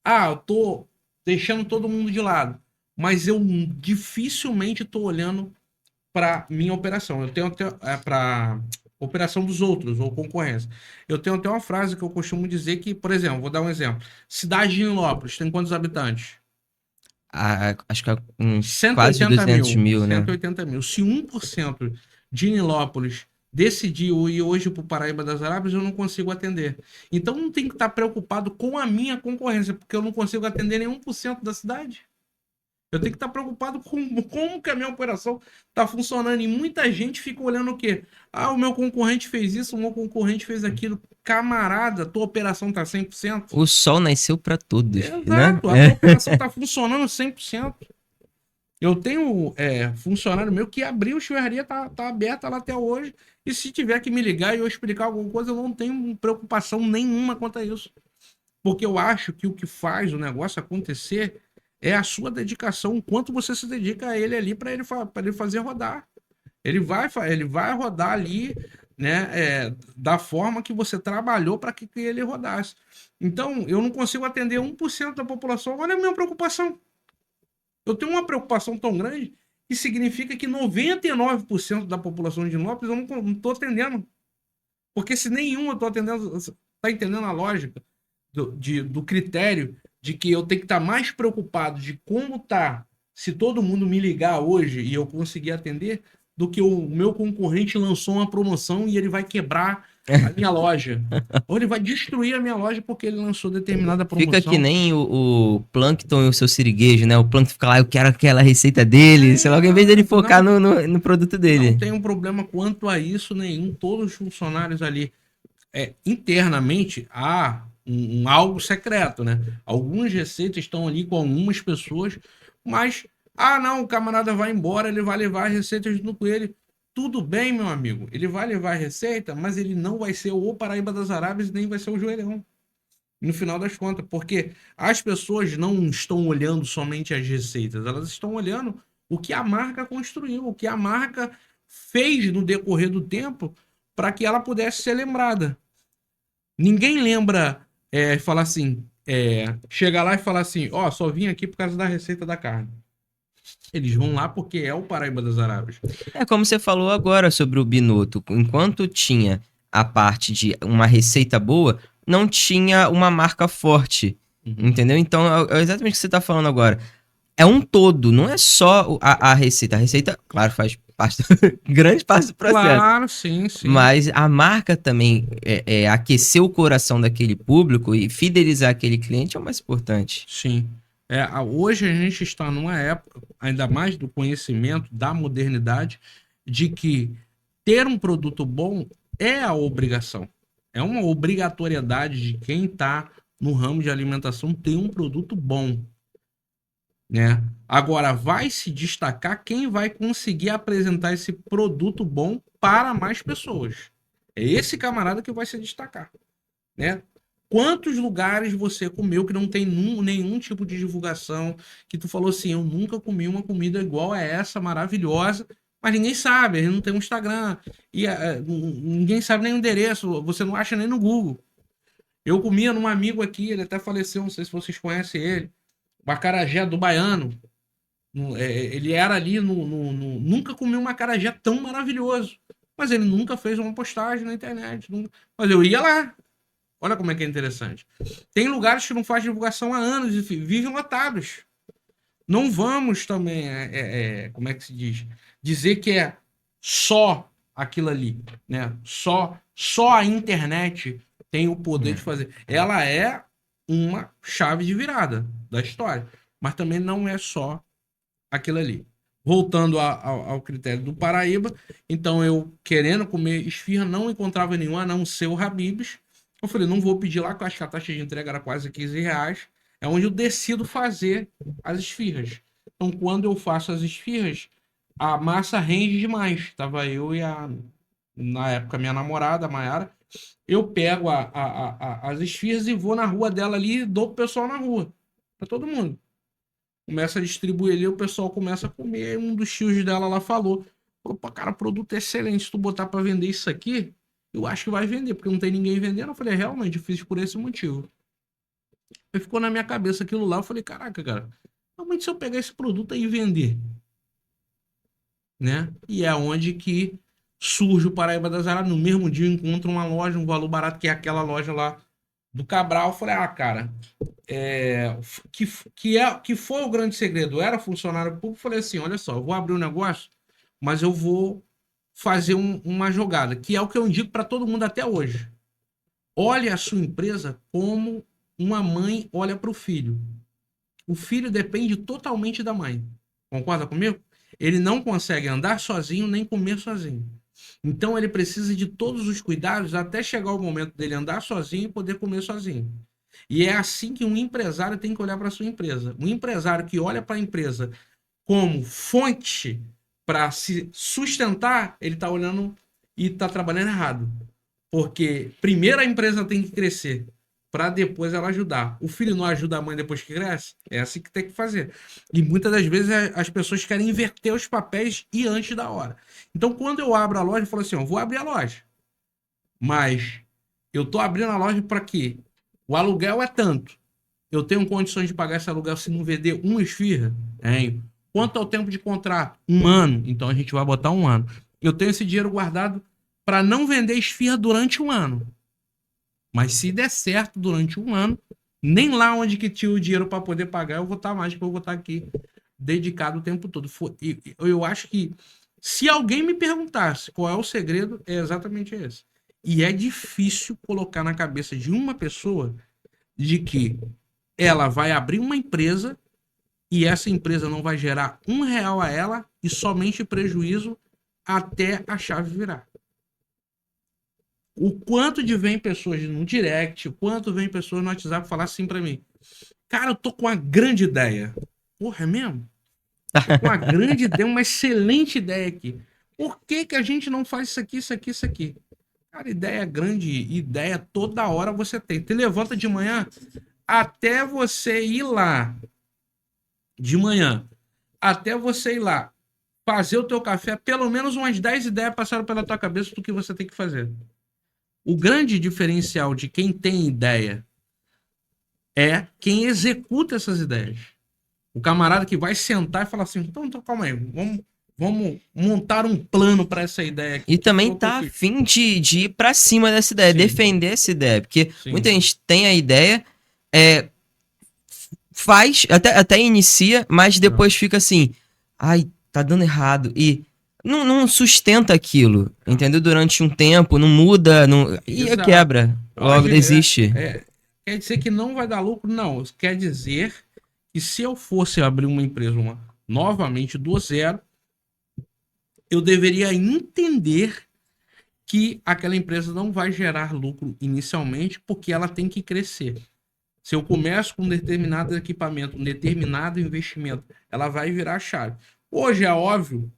eu tô deixando todo mundo de lado, mas eu dificilmente tô olhando para minha operação. Eu tenho até para operação dos outros ou concorrência. Eu tenho até uma frase que eu costumo dizer que, por exemplo, vou dar um exemplo. Cidade de Nilópolis tem quantos habitantes? Acho que é uns quase 200 mil, né? 180 mil. Se 1% de Nilópolis decidir ir hoje para o Paraíba das Arábias, eu não consigo atender. Então não tem que estar preocupado com a minha concorrência, porque eu não consigo atender nem 1% da cidade. Eu tenho que estar preocupado com como que a minha operação está funcionando. E muita gente fica olhando o quê? Ah, o meu concorrente fez isso, o meu concorrente fez aquilo. Camarada, tua operação está 100%? O sol nasceu pra todos, né? Exato, a tua operação está funcionando 100%. Eu tenho funcionário meu que abriu churrascaria, tá aberta lá até hoje. E se tiver que me ligar e eu explicar alguma coisa, eu não tenho preocupação nenhuma quanto a isso. Porque eu acho que o que faz o negócio acontecer é a sua dedicação, o quanto você se dedica a ele ali para ele fazer rodar. Ele vai rodar ali, né, da forma que você trabalhou para que ele rodasse. Então, eu não consigo atender 1% da população. Olha a minha preocupação. Eu tenho uma preocupação tão grande que significa que 99% da população de Nilópolis eu não estou atendendo. Porque se nenhum eu estou atendendo, está entendendo a lógica do critério de que eu tenho que estar mais preocupado de como tá, se todo mundo me ligar hoje e eu conseguir atender, do que o meu concorrente lançou uma promoção e ele vai quebrar a minha loja. Ou ele vai destruir a minha loja porque ele lançou determinada Fica que promoção. nem o Plankton e o seu siriguejo, né? O Plankton fica lá, eu quero aquela receita dele, sei lá, em vez dele focar no produto Não dele. tem um problema quanto a isso nenhum. Todos os funcionários ali, internamente, há algo secreto, né? Algumas receitas estão ali com algumas pessoas, mas, não, o camarada vai embora, ele vai levar as receitas junto com ele. Tudo bem, meu amigo. Ele vai levar a receita, mas ele não vai ser o Paraíba das Arábias, nem vai ser o Joelhão. No final das contas, porque as pessoas não estão olhando somente as receitas, elas estão olhando o que a marca construiu, o que a marca fez no decorrer do tempo para que ela pudesse ser lembrada. Ninguém lembra, falar assim, chegar lá e falar assim, ó, só vim aqui por causa da receita da carne. Eles vão lá porque é o Paraíba das Arábias. É como você falou agora sobre o Binotto. Enquanto tinha a parte de uma receita boa, não tinha uma marca forte. Uhum. Entendeu? Então é exatamente o que você está falando agora. É um todo, não é só a receita. A receita, claro, faz parte, grande parte do processo. Claro, sim, sim. Mas a marca também aquecer o coração daquele público e fidelizar aquele cliente é o mais importante. Sim. Hoje a gente está numa época, ainda mais do conhecimento, da modernidade, de que ter um produto bom é a obrigação. É uma obrigatoriedade de quem está no ramo de alimentação ter um produto bom, né? Agora, vai se destacar quem vai conseguir apresentar esse produto bom para mais pessoas. É esse camarada que vai se destacar, né? Quantos lugares você comeu que não tem nenhum tipo de divulgação, que tu falou assim, eu nunca comi uma comida igual a essa, maravilhosa, mas ninguém sabe, ele não tem um Instagram, e ninguém sabe nem o endereço, você não acha nem no Google. Eu comia num amigo aqui, ele até faleceu, não sei se vocês conhecem ele, o acarajé do Baiano. Ele era ali nunca comeu um acarajé tão maravilhoso, mas ele nunca fez uma postagem na internet. Mas eu ia lá. Olha como é que é interessante. Tem lugares que não faz divulgação há anos e vivem lotados. Não vamos também, como é que se diz? Dizer que é só aquilo ali, né? Só a internet tem o poder de fazer. Ela é uma chave de virada da história, mas também não é só aquilo ali. Voltando ao critério do Paraíba, então eu querendo comer esfirra, não encontrava nenhum a não ser o Habib's. Eu falei, não vou pedir lá, porque eu acho que a taxa de entrega era quase R$ 15. É onde eu decido fazer as esfirras. Então, quando eu faço as esfirras, a massa rende demais. Tava eu e na época, minha namorada, a Mayara. Eu pego as esfirras e vou na rua dela ali e dou pro pessoal na rua. Pra todo mundo. Começa a distribuir ali, o pessoal começa a comer. Aí um dos tios dela lá falou: pô, cara, produto é excelente. Se tu botar pra vender isso aqui, eu acho que vai vender, porque não tem ninguém vendendo. Eu falei, realmente, eu fiz por esse motivo. Aí ficou na minha cabeça aquilo lá. Eu falei, caraca, cara, realmente se eu pegar esse produto aí e vender, né? E é onde que surge o Paraíba das Arábias. No mesmo dia eu encontro uma loja, um valor barato, que é aquela loja lá do Cabral. Eu falei, cara, que foi o grande segredo. Eu era funcionário público, falei assim, olha só, eu vou abrir um negócio, mas eu vou fazer uma jogada, que é o que eu indico para todo mundo até hoje. Olhe a sua empresa como uma mãe olha para o filho. o filho depende totalmente da mãe. Concorda comigo? Ele não consegue andar sozinho nem comer sozinho. Então ele precisa de todos os cuidados até chegar o momento dele andar sozinho e poder comer sozinho. E é assim que um empresário tem que olhar para a sua empresa. Um empresário que olha para a empresa como fonte para se sustentar, ele está olhando e está trabalhando errado. Porque primeiro a empresa tem que crescer para depois ela ajudar. O filho não ajuda a mãe depois que cresce? É assim que tem que fazer. E muitas das vezes as pessoas querem inverter os papéis e antes da hora. Então, quando eu abro a loja, eu falo assim: eu vou abrir a loja. Mas eu estou abrindo a loja para quê? O aluguel é tanto. Eu tenho condições de pagar esse aluguel se não vender uma esfirra? Tenho. Quanto ao tempo de contrato? 1 ano. Então a gente vai botar 1 ano. Eu tenho esse dinheiro guardado para não vender esfirra durante 1 ano. Mas se der certo durante 1 ano, nem lá onde que tinha o dinheiro para poder pagar, eu vou estar mais, porque eu vou estar aqui dedicado o tempo todo. Eu acho que se alguém me perguntasse qual é o segredo, é exatamente esse. E é difícil colocar na cabeça de uma pessoa de que ela vai abrir uma empresa e essa empresa não vai gerar R$ 1 a ela e somente prejuízo até a chave virar. O quanto de vem pessoas no direct, o quanto vem pessoas no WhatsApp falar assim pra mim: cara, eu tô com uma grande ideia. Porra, é mesmo? Tô com uma grande ideia, uma excelente ideia aqui. Por que que a gente não faz isso aqui, isso aqui, isso aqui? Cara, ideia grande, ideia toda hora você tem. Te levanta de manhã, até você ir lá, de manhã, até você ir lá, fazer o teu café, pelo menos umas 10 ideias passaram pela tua cabeça do que você tem que fazer. O grande diferencial de quem tem ideia é quem executa essas ideias. O camarada que vai sentar e falar assim: então calma aí, vamos montar um plano para essa ideia aqui. E também tá afim de ir pra cima dessa ideia, Sim. defender essa ideia. Porque Sim. muita gente tem a ideia, faz, até inicia, mas depois fica assim: ai, tá dando errado. E não sustenta aquilo, entendeu? Durante um tempo, não muda, e Exato. quebra. Logo desiste. Quer dizer que não vai dar lucro? Não. Quer dizer que se eu fosse abrir uma empresa novamente do zero, eu deveria entender que aquela empresa não vai gerar lucro inicialmente porque ela tem que crescer. Se eu começo com um determinado equipamento, um determinado investimento, ela vai virar a chave. Hoje é óbvio,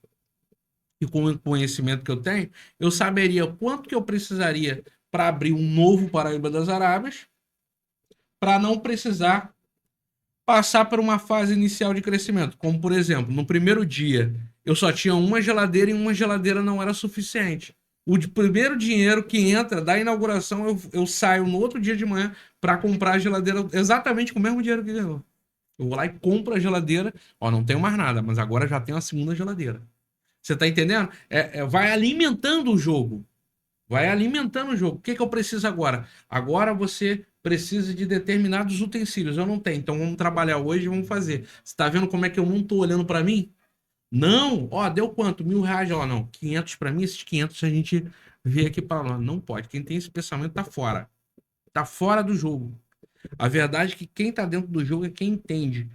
e com o conhecimento que eu tenho, eu saberia quanto que eu precisaria para abrir um novo Paraíba das Arábias, para não precisar passar por uma fase inicial de crescimento. Como, por exemplo, no primeiro dia, eu só tinha uma geladeira e uma geladeira não era suficiente. O primeiro dinheiro que entra da inauguração, eu saio no outro dia de manhã para comprar a geladeira exatamente com o mesmo dinheiro que ganhou. Eu vou lá e compro a geladeira. Ó, não tenho mais nada, mas agora já tenho a segunda geladeira. Você tá entendendo? Vai alimentando o jogo. Vai alimentando o jogo. O que que eu preciso agora? Agora você precisa de determinados utensílios. Eu não tenho. Então vamos trabalhar hoje e vamos fazer. Você tá vendo como é que eu não tô olhando para mim? Não. Ó, deu quanto? R$ 1.000. Ó, não. 500 para mim, esses 500 a gente vê aqui para lá. Não pode. Quem tem esse pensamento tá fora. Tá fora do jogo. A verdade é que quem tá dentro do jogo é quem entende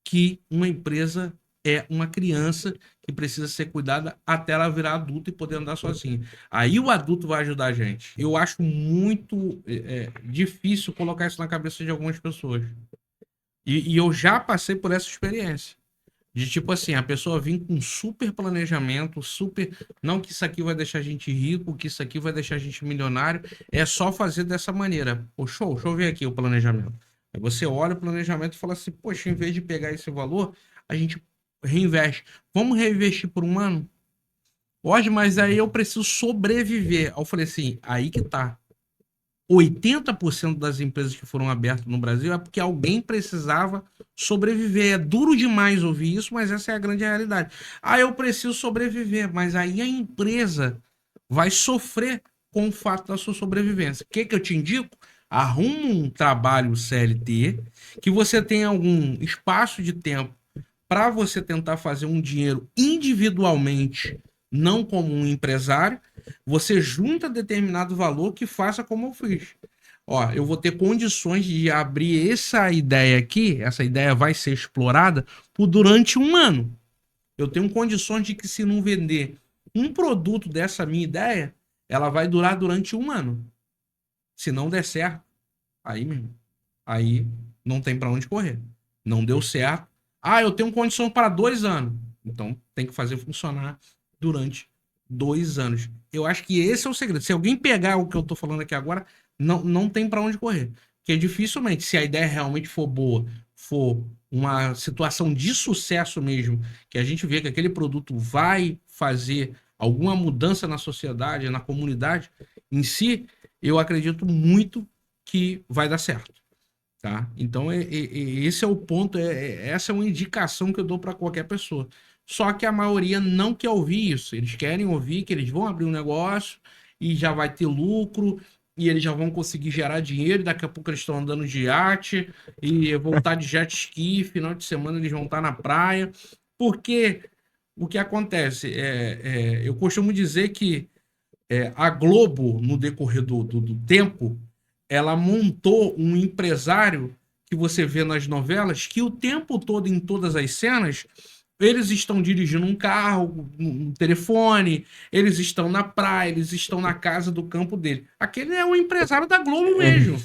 que uma empresa é uma criança que precisa ser cuidada até ela virar adulta e poder andar sozinha. Aí o adulto vai ajudar a gente. Eu acho muito difícil colocar isso na cabeça de algumas pessoas. E eu já passei por essa experiência. De tipo assim, a pessoa vir com super planejamento, super. Não que isso aqui vai deixar a gente rico, que isso aqui vai deixar a gente milionário. É só fazer dessa maneira. Pô, show, deixa eu ver aqui o planejamento. Aí você olha o planejamento e fala assim: poxa, em vez de pegar esse valor, a gente reinveste. Vamos reinvestir por 1 ano? Hoje, mas aí eu preciso sobreviver. Aí eu falei assim: aí que tá. 80% das empresas que foram abertas no Brasil é porque alguém precisava sobreviver. É duro demais ouvir isso, mas essa é a grande realidade. Ah, eu preciso sobreviver, mas aí a empresa vai sofrer com o fato da sua sobrevivência. O que que eu te indico? Arruma um trabalho CLT, que você tenha algum espaço de tempo para você tentar fazer um dinheiro individualmente, não como um empresário. Você junta determinado valor que faça como eu fiz. ó, eu vou ter condições de abrir essa ideia aqui, essa ideia vai ser explorada por durante um ano. Eu tenho condições de que se não vender um produto dessa minha ideia, ela vai durar durante um ano. Se não der certo, aí mesmo, aí não tem para onde correr. Não deu certo. Ah, eu tenho condição para 2 anos. Então tem que fazer funcionar durante 2 anos. Eu acho que esse é o segredo. Se alguém pegar o que eu tô falando aqui agora, não tem para onde correr. Porque dificilmente, se a ideia realmente for boa, for uma situação de sucesso mesmo, que a gente vê que aquele produto vai fazer alguma mudança na sociedade, na comunidade em si, eu acredito muito que vai dar certo. Tá? Então, esse é o ponto, essa é uma indicação que eu dou para qualquer pessoa. Só que a maioria não quer ouvir isso. Eles querem ouvir que eles vão abrir um negócio e já vai ter lucro e eles já vão conseguir gerar dinheiro. Daqui a pouco eles estão andando de iate e voltar de jet ski. Final de semana eles vão estar na praia. Porque o que acontece? Eu costumo dizer que a Globo, no decorrer do tempo, ela montou um empresário que você vê nas novelas que o tempo todo, em todas as cenas, eles estão dirigindo um carro, um telefone, eles estão na praia, eles estão na casa do campo dele. Aquele é o empresário da Globo mesmo.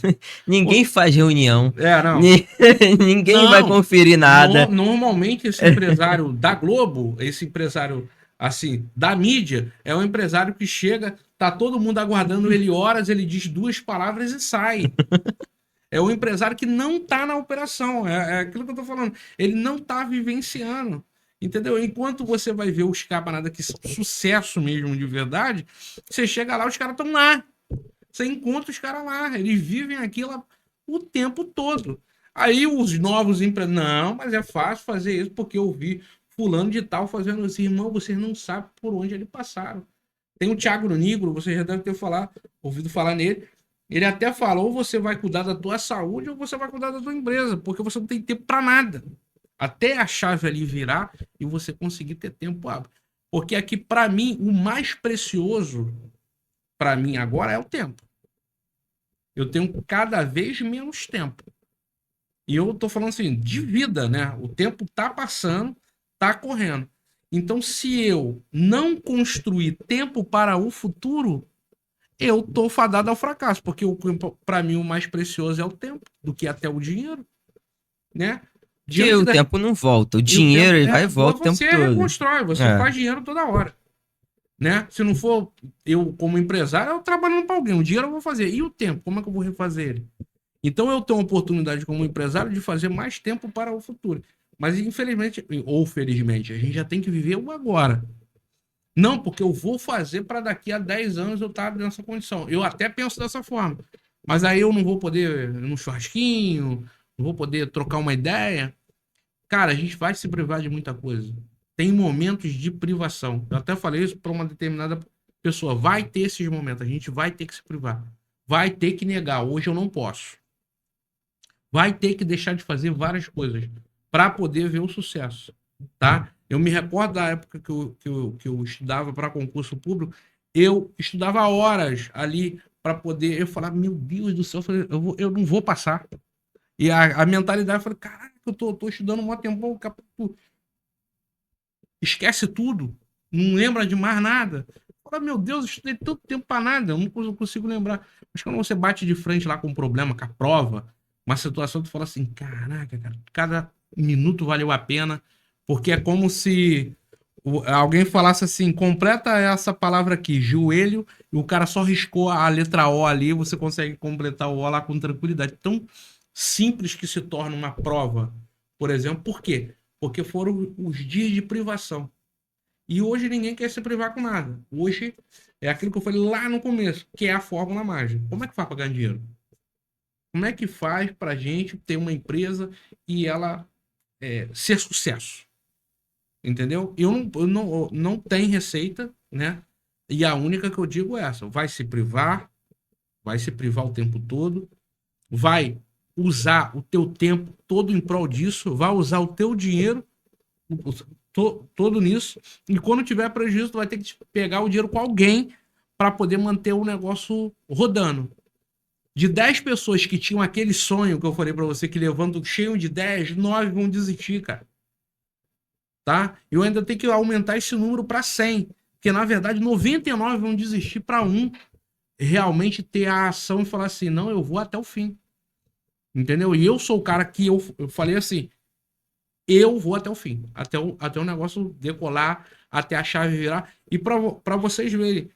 Ninguém faz reunião. Não. Ninguém vai conferir nada. Normalmente, esse empresário da Globo, esse empresário, assim, da mídia, é um empresário que chega, tá todo mundo aguardando ele horas, ele diz 2 palavras e sai. É o empresário que não tá na operação. É aquilo que eu tô falando. Ele não tá vivenciando. Entendeu? Enquanto você vai ver os camaradas que são sucesso mesmo de verdade, você chega lá, os caras estão lá. Você encontra os caras lá. Eles vivem aquilo o tempo todo. Aí os novos empresários, não, mas é fácil fazer isso porque eu vi fulano de tal fazendo isso. Irmão, vocês não sabem por onde eles passaram. Tem o Thiago Nigro, você já deve ter ouvido falar nele. Ele até falou, ou você vai cuidar da tua saúde ou você vai cuidar da tua empresa, porque você não tem tempo para nada. Até a chave ali virar e você conseguir ter tempo hábil. Porque aqui, para mim, o mais precioso para mim agora é o tempo. Eu tenho cada vez menos tempo. E eu tô falando assim, de vida, né? O tempo tá passando, tá correndo. Então, se eu não construir tempo para o futuro, eu tô fadado ao fracasso, porque para mim o mais precioso é o tempo, do que até o dinheiro, né? Porque o tempo não volta, o dinheiro ele vai e volta o tempo você todo. reconstrói, você faz dinheiro toda hora, né? Se não for eu como empresário, eu trabalhando para alguém, o dinheiro eu vou fazer, e o tempo, como é que eu vou refazer ele? Então eu tenho a oportunidade como empresário de fazer mais tempo para o futuro. Mas infelizmente, ou felizmente, a gente já tem que viver o agora. Não, porque eu vou fazer para daqui a 10 anos eu estar nessa condição. Eu até penso dessa forma. Mas aí eu não vou poder ir num churrasquinho, não vou poder trocar uma ideia. Cara, a gente vai se privar de muita coisa. Tem momentos de privação. Eu até falei isso para uma determinada pessoa. Vai ter esses momentos, a gente vai ter que se privar. Vai ter que negar. Hoje eu não posso. Vai ter que deixar de fazer várias coisas para poder ver o sucesso, tá? Eu me recordo da época que eu estudava para concurso público, eu estudava horas ali para poder. Eu falava, meu Deus do céu, eu não vou passar. E a mentalidade, eu falei, caraca, eu tô estudando um tempo, esquece tudo, não lembra de mais nada. Fala, meu Deus, eu estudei tanto tempo para nada, eu não consigo lembrar. Mas quando você bate de frente lá com um problema, com a prova, uma situação, tu fala assim, caraca, cara, cada minuto valeu a pena, porque é como se alguém falasse assim, completa essa palavra aqui, joelho, e o cara só riscou a letra O ali, você consegue completar o O lá com tranquilidade. Tão simples que se torna uma prova, por exemplo. Por quê? Porque foram os dias de privação. E hoje ninguém quer se privar com nada. Hoje é aquilo que eu falei lá no começo, que é a fórmula mágica. Como é que faz para ganhar dinheiro? Como é que faz para a gente ter uma empresa e ela ser sucesso? Entendeu? Eu não tenho receita, né? E a única que eu digo é essa: vai se privar o tempo todo, vai usar o teu tempo todo em prol disso, vai usar o teu dinheiro todo nisso, e quando tiver prejuízo, tu vai ter que pegar o dinheiro com alguém para poder manter o negócio rodando. De 10 pessoas que tinham aquele sonho que eu falei pra você, que levantam cheio de 10, 9 vão desistir, cara. Tá? Eu ainda tenho que aumentar esse número pra 100. Porque, na verdade, 99 vão desistir pra um realmente ter a ação e falar assim, não, eu vou até o fim. Entendeu? E eu sou o cara que eu falei assim, eu vou até o fim. Até o negócio decolar, até a chave virar. E pra vocês verem,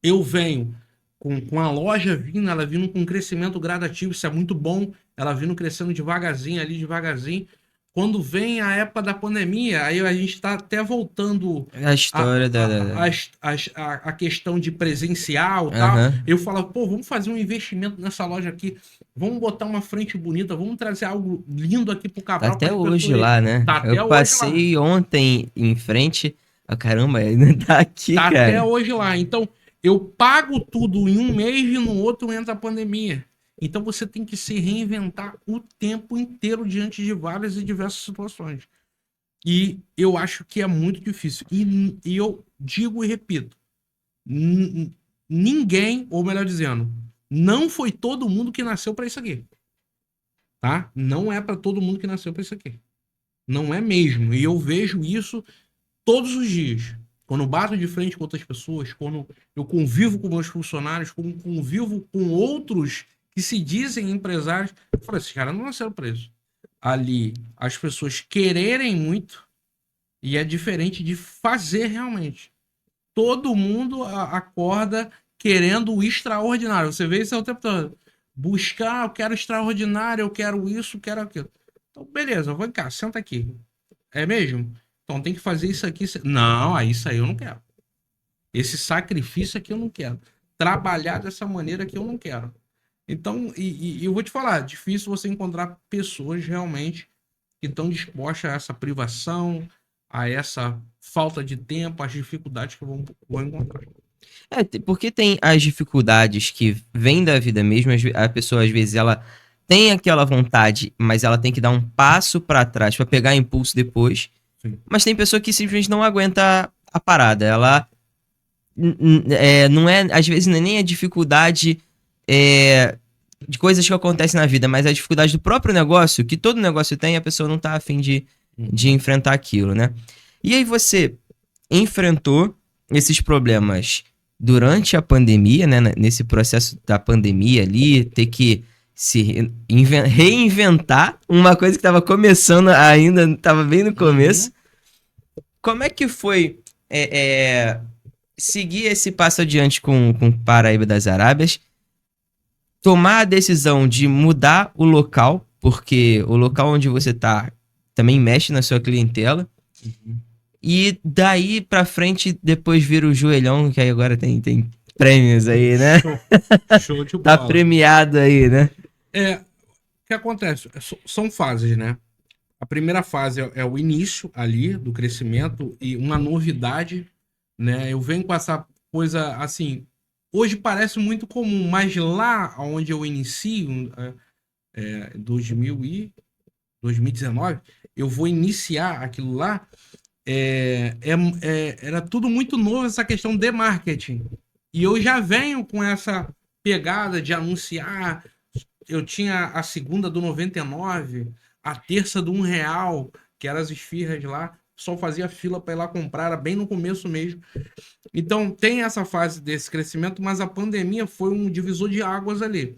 eu venho com a loja vindo, ela vindo com um crescimento gradativo, isso é muito bom. Ela vindo crescendo devagarzinho ali, devagarzinho. Quando vem a época da pandemia, aí a gente está até voltando A história a questão de presencial e tal. Aham. Eu falo, pô, vamos fazer um investimento nessa loja aqui, vamos botar uma frente bonita, vamos trazer algo lindo aqui pro Tá Cabral para até as hoje pessoas. lá, né? Tá Eu até hoje lá. passei ontem em frente. Ah, caramba, ainda tá aqui, Tá até cara. hoje lá. Então, eu pago tudo em um mês e no outro entra a pandemia. Então, você tem que se reinventar o tempo inteiro diante de várias e diversas situações. E eu acho que é muito difícil. E eu digo e repito: ninguém, ou melhor dizendo, não foi todo mundo que nasceu para isso aqui. Tá? Não é para todo mundo que nasceu para isso aqui. Não é mesmo. E eu vejo isso todos os dias. Quando eu bato de frente com outras pessoas, quando eu convivo com meus funcionários, quando convivo com outros que se dizem empresários, eu falo, esses caras não nasceram para isso. Ali, as pessoas quererem muito e é diferente de fazer realmente. Todo mundo acorda querendo o extraordinário. Você vê isso o tempo todo. Buscar, eu quero extraordinário, eu quero isso, eu quero aquilo. Então, beleza, vem cá, senta aqui. É mesmo? Então tem que fazer isso aqui. Não, isso aí eu não quero. Esse sacrifício aqui eu não quero. Trabalhar dessa maneira aqui eu não quero. Então, e eu vou te falar, difícil você encontrar pessoas realmente que estão dispostas a essa privação, a essa falta de tempo, as dificuldades que vão encontrar. Porque tem as dificuldades que vêm da vida mesmo, a pessoa às vezes ela tem aquela vontade, mas ela tem que dar um passo pra trás pra pegar impulso depois. Sim. Mas tem pessoa que simplesmente não aguenta a parada. Ela não é, às vezes não é nem a dificuldade de coisas que acontecem na vida, mas a dificuldade do próprio negócio, que todo negócio tem, a pessoa não tá afim de enfrentar aquilo, né? E aí você enfrentou esses problemas durante a pandemia, né? Nesse processo da pandemia ali, ter que se reinventar uma coisa que estava começando ainda, estava bem no começo. Como é que foi seguir esse passo adiante com Paraíba das Arábias, tomar a decisão de mudar o local, porque o local onde você tá também mexe na sua clientela, e daí pra frente depois vira o joelhão, que aí agora tem prêmios aí, né? Show de Tá bola. premiado aí, né? O que acontece? São fases, né? A primeira fase é o início ali do crescimento e uma novidade, né? Eu venho com essa coisa assim. Hoje parece muito comum, mas lá onde eu inicio, 2019, eu vou iniciar aquilo lá. Era tudo muito novo essa questão de marketing. E eu já venho com essa pegada de anunciar. Eu tinha a segunda do 99, a terça do R$ 1, que eram as esfirras lá. Só fazia fila para ir lá comprar, era bem no começo mesmo. Então tem essa fase desse crescimento, mas a pandemia foi um divisor de águas ali,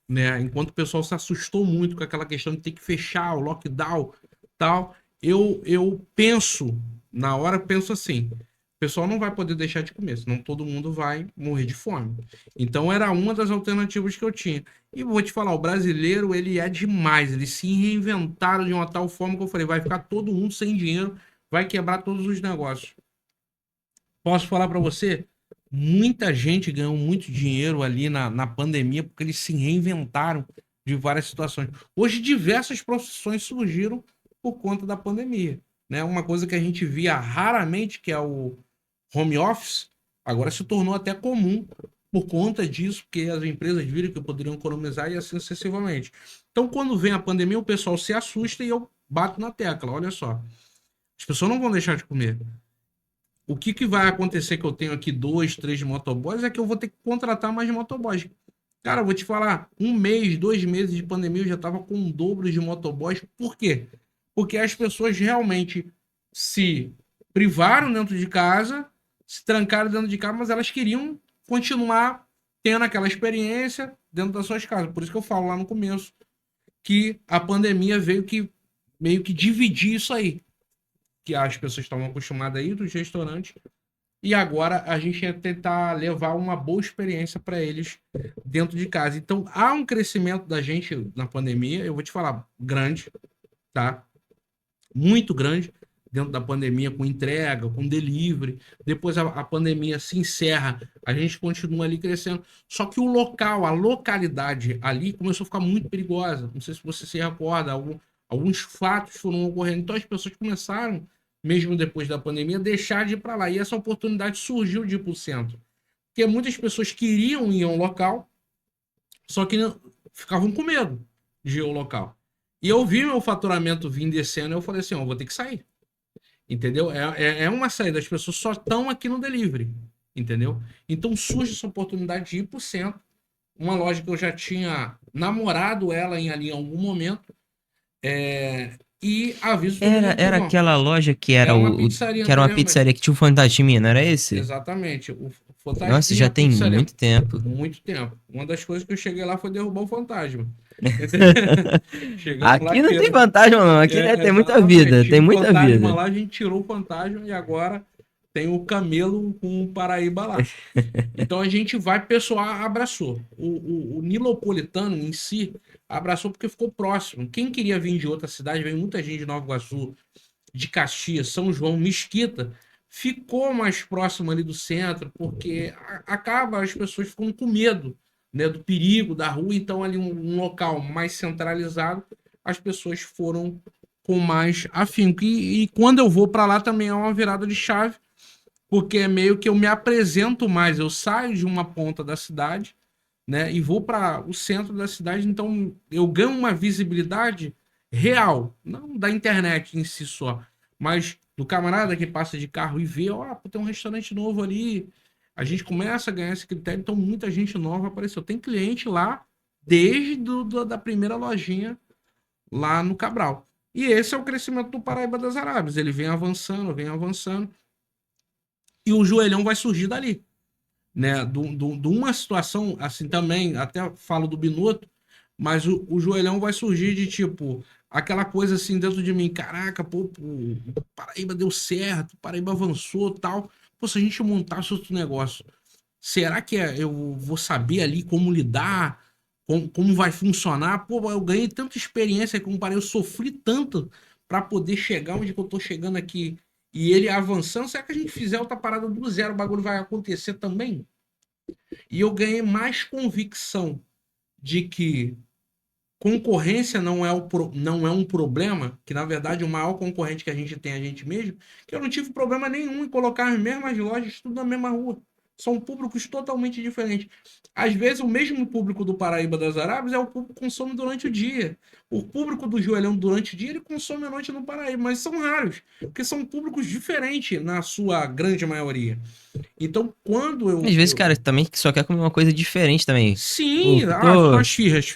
né? Enquanto o pessoal se assustou muito com aquela questão de ter que fechar o lockdown, tal, eu penso na hora, penso assim, o pessoal não vai poder deixar de comer, senão todo mundo vai morrer de fome. Então era uma das alternativas que eu tinha. E vou te falar, o brasileiro, ele é demais, eles se reinventaram de uma tal forma que eu falei, vai ficar todo mundo sem dinheiro, vai quebrar todos os negócios. Posso falar para você? Muita gente ganhou muito dinheiro ali na pandemia porque eles se reinventaram de várias situações. Hoje, diversas profissões surgiram por conta da pandemia, né? Uma coisa que a gente via raramente, que é o home office, agora se tornou até comum por conta disso, porque as empresas viram que poderiam economizar e assim sucessivamente. Então, quando vem a pandemia, o pessoal se assusta e eu bato na tecla. Olha só, as pessoas não vão deixar de comer. O que vai acontecer que eu tenho aqui 2, 3 motoboys é que eu vou ter que contratar mais motoboys. Cara, eu vou te falar, 1 mês, 2 meses de pandemia eu já tava com o dobro de motoboys. Por quê? Porque as pessoas realmente se privaram dentro de casa, se trancaram dentro de casa, mas elas queriam continuar tendo aquela experiência dentro das suas casas. Por isso que eu falo lá no começo que a pandemia veio que meio que dividir isso aí, que as pessoas estavam acostumadas a ir dos restaurantes e agora a gente ia tentar levar uma boa experiência para eles dentro de casa. Então há um crescimento da gente na pandemia, eu vou te falar, grande, tá? Muito grande dentro da pandemia, com entrega, com delivery. Depois a pandemia se encerra, a gente continua ali crescendo. Só que o local, a localidade ali começou a ficar muito perigosa. Não sei se você se recorda, alguns fatos foram ocorrendo. Então as pessoas começaram, mesmo depois da pandemia, a deixar de ir para lá. E essa oportunidade surgiu de ir para o centro. Porque muitas pessoas queriam ir a um local, só que ficavam com medo de ir ao local. E eu vi meu faturamento vir descendo, eu falei assim, ó, vou ter que sair. Entendeu? É uma saída, as pessoas só estão aqui no delivery. Entendeu? Então surge essa oportunidade de ir para o centro. Uma loja que eu já tinha namorado ela ali em algum momento. E aviso todo mundo que Era não. aquela loja que É era uma pizzaria que era uma anteriormente. pizzaria que tinha o Fantasminha, não era esse? Exatamente. O Nossa, Fantasminha já tem Pizzaria. muito tempo. Muito tempo. Uma das coisas que eu cheguei lá foi derrubar o fantasma. Chegamos lá, Aqui não tem tiramos. fantasma, não. Aqui né, tem muita Exatamente. vida, Tinha tem um muita fantasma vida. lá, a gente tirou o fantasma e agora tem o camelo com o Paraíba lá. Então a gente vai, pessoal abraçou. O Nilopolitano em si abraçou porque ficou próximo. Quem queria vir de outra cidade, veio muita gente de Nova Iguaçu, de Caxias, São João, Mesquita, ficou mais próximo ali do centro, porque acaba as pessoas ficam com medo, né, do perigo da rua, então ali um local mais centralizado, as pessoas foram com mais afinco. E quando eu vou para lá também é uma virada de chave, porque é meio que eu me apresento mais, eu saio de uma ponta da cidade, né, e vou para o centro da cidade, então eu ganho uma visibilidade real, não da internet em si só, mas do camarada que passa de carro e vê, ó, tem um restaurante novo ali, a gente começa a ganhar esse critério, então muita gente nova apareceu. Tem cliente lá desde da primeira lojinha lá no Cabral. E esse é o crescimento do Paraíba das Arábias. Ele vem avançando, e o joelhão vai surgir dali, né? De uma situação assim também, até falo do Binotto, mas o joelhão vai surgir de tipo aquela coisa assim dentro de mim, caraca, pô, o Paraíba deu certo, o Paraíba avançou, tal. Pô, se a gente montasse outro negócio, será que eu vou saber ali como lidar, como vai funcionar? Pô, eu ganhei tanta experiência com o Paraíba, eu sofri tanto para poder chegar onde que eu tô chegando aqui. E ele avançando, será que a gente fizer outra parada do zero, o bagulho vai acontecer também? E eu ganhei mais convicção de que concorrência não é um problema, que na verdade o maior concorrente que a gente tem é a gente mesmo, que eu não tive problema nenhum em colocar as mesmas lojas tudo na mesma rua. São públicos totalmente diferentes. Às vezes, o mesmo público do Paraíba das Arábias é o público que consome durante o dia. O público do Joelhão durante o dia, ele consome à noite no Paraíba, mas são raros, porque são públicos diferentes na sua grande maioria. Então, quando Às vezes, cara, também que só quer comer uma coisa diferente também. sim, Pô, tô... as firras.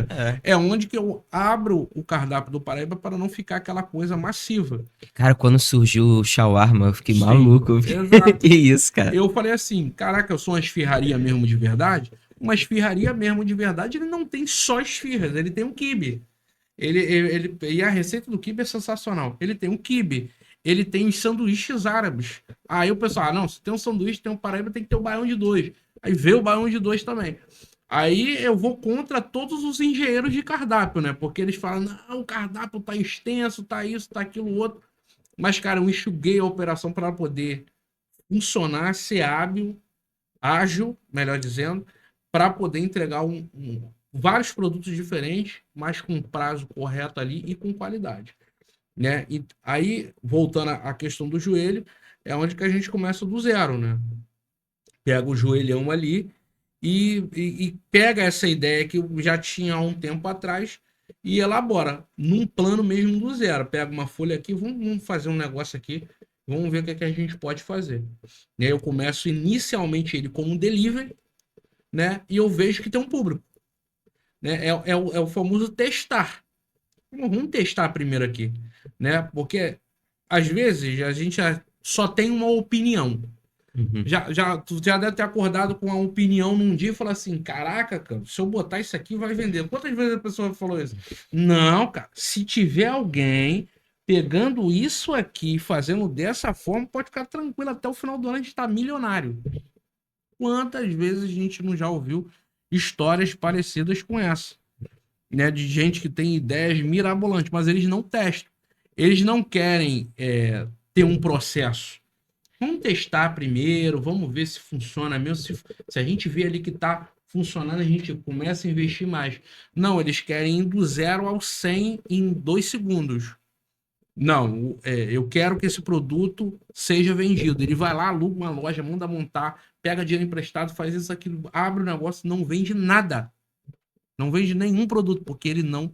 É. É onde que eu abro o cardápio do Paraíba para não ficar aquela coisa massiva. Cara, quando surgiu o shawarma, eu fiquei Sim, maluco. exato. Que isso, cara? Eu falei assim, caraca, eu sou uma esfirraria mesmo de verdade. Uma esfirraria mesmo de verdade, ele não tem só esfirras, ele tem um quibe. E a receita do quibe é sensacional. Ele tem um quibe, ele tem os sanduíches árabes. Aí o pessoal, não, se tem um sanduíche, tem um Paraíba, tem que ter o baião de dois. Aí vê o baião de dois também. Aí eu vou contra todos os engenheiros de cardápio, né? Porque eles falam, não, o cardápio tá extenso, tá isso, tá aquilo outro. Mas, cara, eu enxuguei a operação para poder funcionar, ser hábil, ágil, melhor dizendo, para poder entregar vários produtos diferentes, mas com prazo correto ali e com qualidade, né? E aí, voltando à questão do joelho, é onde que a gente começa do zero, né? Pega o joelhão ali e pega essa ideia que eu já tinha há um tempo atrás e elabora num plano mesmo do zero. Pega uma folha aqui, vamos fazer um negócio aqui, vamos ver o que, é que a gente pode fazer. E aí eu começo inicialmente ele como um delivery, né? E eu vejo que tem um público, né? É o famoso testar. Vamos testar primeiro aqui, né? Porque às vezes a gente só tem uma opinião. Uhum. Tu já deve ter acordado com uma opinião num dia e falar assim: caraca, cara, se eu botar isso aqui vai vender. Quantas vezes a pessoa falou isso? Não, cara, se tiver alguém pegando isso aqui e fazendo dessa forma, pode ficar tranquilo, até o final do ano a gente tá milionário. Quantas vezes a gente não já ouviu histórias parecidas com essa, né? De gente que tem ideias mirabolantes, mas eles não testam. Eles não querem ter um processo. Vamos testar primeiro, vamos ver se funciona mesmo. Se a gente vê ali que está funcionando, a gente começa a investir mais. Não, eles querem ir do 0 ao 100 em 2 segundos. Não, eu quero que esse produto seja vendido. Ele vai lá, aluga uma loja, manda montar, pega dinheiro emprestado, faz isso, aquilo, abre o negócio, não vende nada. Não vende nenhum produto, porque ele não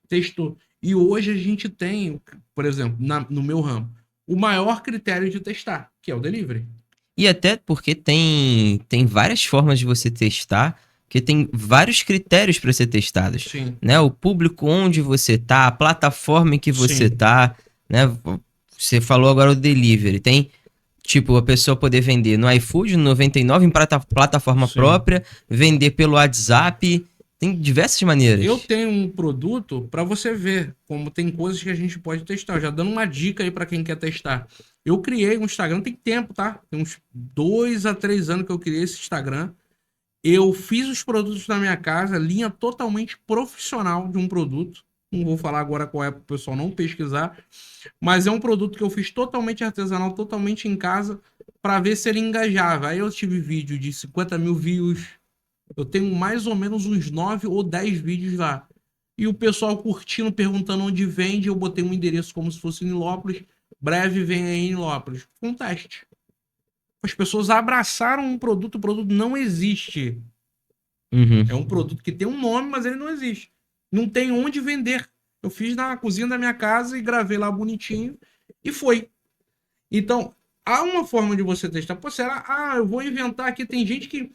testou. E hoje a gente tem, por exemplo, no meu ramo, o maior critério de testar, que é o delivery. E até porque tem várias formas de você testar, que tem vários critérios para ser testados, Sim, né? O público onde você tá, a plataforma em que você sim, tá, né? Você falou agora o delivery, tem tipo a pessoa poder vender no iFood, no 99 em plataforma sim. própria, vender pelo WhatsApp, tem diversas Eu maneiras. tenho um produto para você ver como tem coisas que a gente pode testar. Já dando uma dica aí para quem quer testar. Eu criei um Instagram, tem tempo, tá? Tem uns 2 a 3 anos que eu criei esse Instagram. Eu fiz os produtos na minha casa, linha totalmente profissional de um produto. Não vou falar agora qual é para o pessoal não pesquisar, mas é um produto que eu fiz totalmente artesanal, totalmente em casa, para ver se ele engajava. Aí eu tive vídeo de 50 mil views, eu tenho mais ou menos uns 9 ou 10 vídeos lá. E o pessoal curtindo, perguntando onde vende, eu botei um endereço como se fosse em Nilópolis. Breve vem aí em Nilópolis. Foi um teste. As pessoas abraçaram um produto, o produto não existe. Uhum. É um produto que tem um nome, mas ele não existe. Não tem onde vender. Eu fiz na cozinha da minha casa e gravei lá bonitinho e foi. Então, há uma forma de você testar. Pô, será? Ah, eu vou inventar aqui. Tem gente que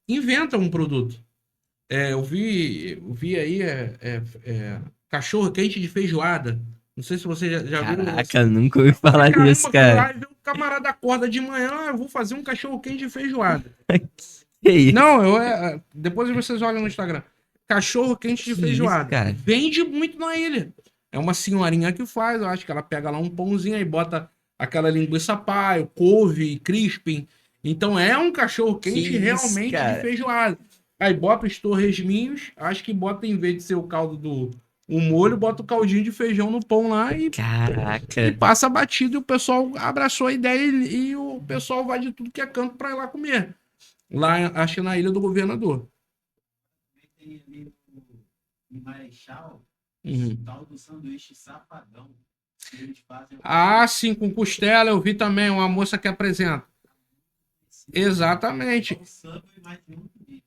inventa um produto. Eu vi aí cachorro quente de feijoada. Não sei se você já viu Caraca, essa. nunca ouvi Falei, falar disso, caramba, fui cara. lá e vi o camarada acorda de manhã, eu vou fazer um cachorro quente de feijoada. Que isso? Não, depois vocês olham no Instagram. Cachorro quente de Que isso, feijoada. cara? Vende muito na ilha. É uma senhorinha que faz, eu acho que ela pega lá um pãozinho e bota aquela linguiça paio, couve, crispim. Então é um cachorro Que quente isso, realmente de cara? feijoada. Aí bota os torresminhos, acho que bota em vez de ser o caldo do o molho, bota o caldinho de feijão no pão lá e Caraca. passa batido e o pessoal abraçou a ideia e o pessoal vai de tudo que é canto para ir lá comer. Lá, acho que na Ilha do Governador. Tem ali no Marechal, Uhum. tal do sanduíche safadão. Que eles fazem Ah, sim, com costela eu vi também uma moça que apresenta. Exatamente. o samba e mais de um vídeo.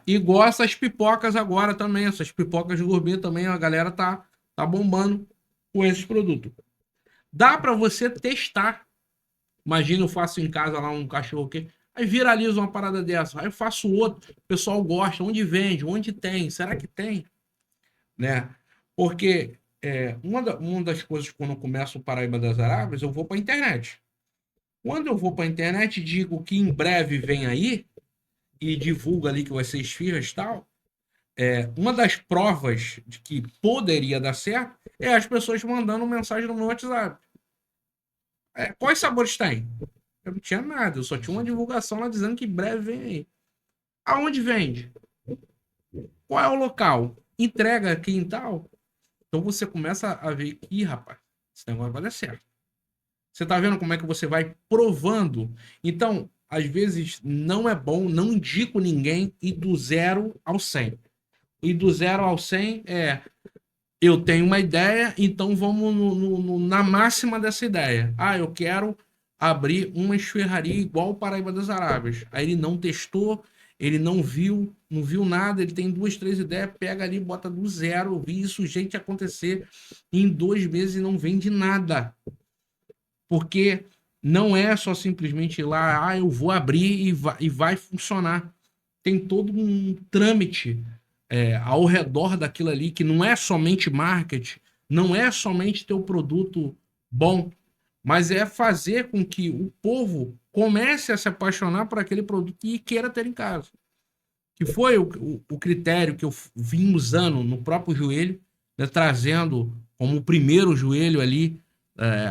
Igual essas pipocas agora também, essas pipocas gourmet também, a galera tá bombando com esses produtos. Dá para você testar. Imagina eu faço em casa lá um cachorro quente, aí viraliza uma parada dessa, aí eu faço outro, o pessoal gosta, onde vende, onde tem, será que tem? Né? Porque uma das coisas quando eu começo o Paraíba das Arábias, eu vou para a internet. Quando eu vou para a internet digo que em breve vem aí e divulga ali que vai ser esfirras e tal, uma das provas de que poderia dar certo é as pessoas mandando mensagem no meu WhatsApp. Quais sabores tem? Eu não tinha nada, eu só tinha uma divulgação lá dizendo que em breve vem aí. Aonde vende? Qual é o local? Entrega aqui em tal? Então você começa a ver que, rapaz, esse negócio vai dar certo. Você tá vendo como é que você vai provando? Então, às vezes, não é bom, não indico ninguém ir do 0 ao 100. E do 0 ao 100 eu tenho uma ideia, então vamos na máxima dessa ideia. Ah, eu quero abrir uma esfirraria igual o Paraíba das Arábias. Aí ele não testou, ele não viu nada, ele tem 2, 3 ideias, pega ali, bota do 0. Eu vi isso, gente, acontecer em 2 meses e não vende nada. Porque não é só simplesmente ir lá, eu vou abrir e vai funcionar. tem todo um trâmite ao redor daquilo ali, que não é somente marketing, não é somente ter o produto bom, mas é fazer com que o povo comece a se apaixonar por aquele produto e queira ter em casa. Que foi o critério que eu vim usando no próprio joelho, né, trazendo como o primeiro joelho ali,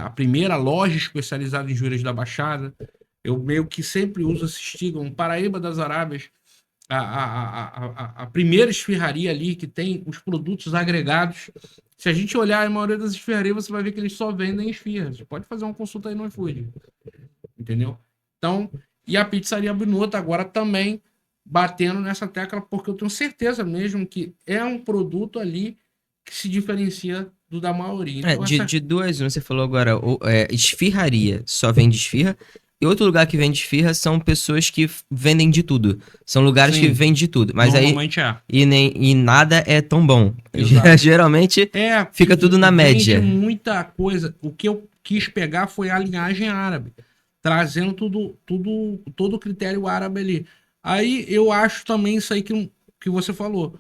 a primeira loja especializada em joelhos da Baixada. Eu meio que sempre uso esse estigma, Paraíba das Arábias, a primeira esfirraria ali que tem os produtos agregados. Se a gente olhar a maioria das esfirrarias, você vai ver que eles só vendem esfirras. Você pode fazer uma consulta aí no iFood. Entendeu? Então, e a Pizzaria Binotto agora também batendo nessa tecla, porque eu tenho certeza mesmo que é um produto ali que se diferencia do da maioria. Então, De duas, você falou agora, esfirraria, só vende esfirra. E outro lugar que vende esfirra são pessoas que vendem de tudo. São lugares que vendem de tudo. Mas normalmente aí. E nada é tão bom. Exato. Geralmente fica tudo na média. Vende muita coisa. O que eu quis pegar foi a linhagem árabe, trazendo todo o critério árabe ali. Aí eu acho também isso aí que você falou.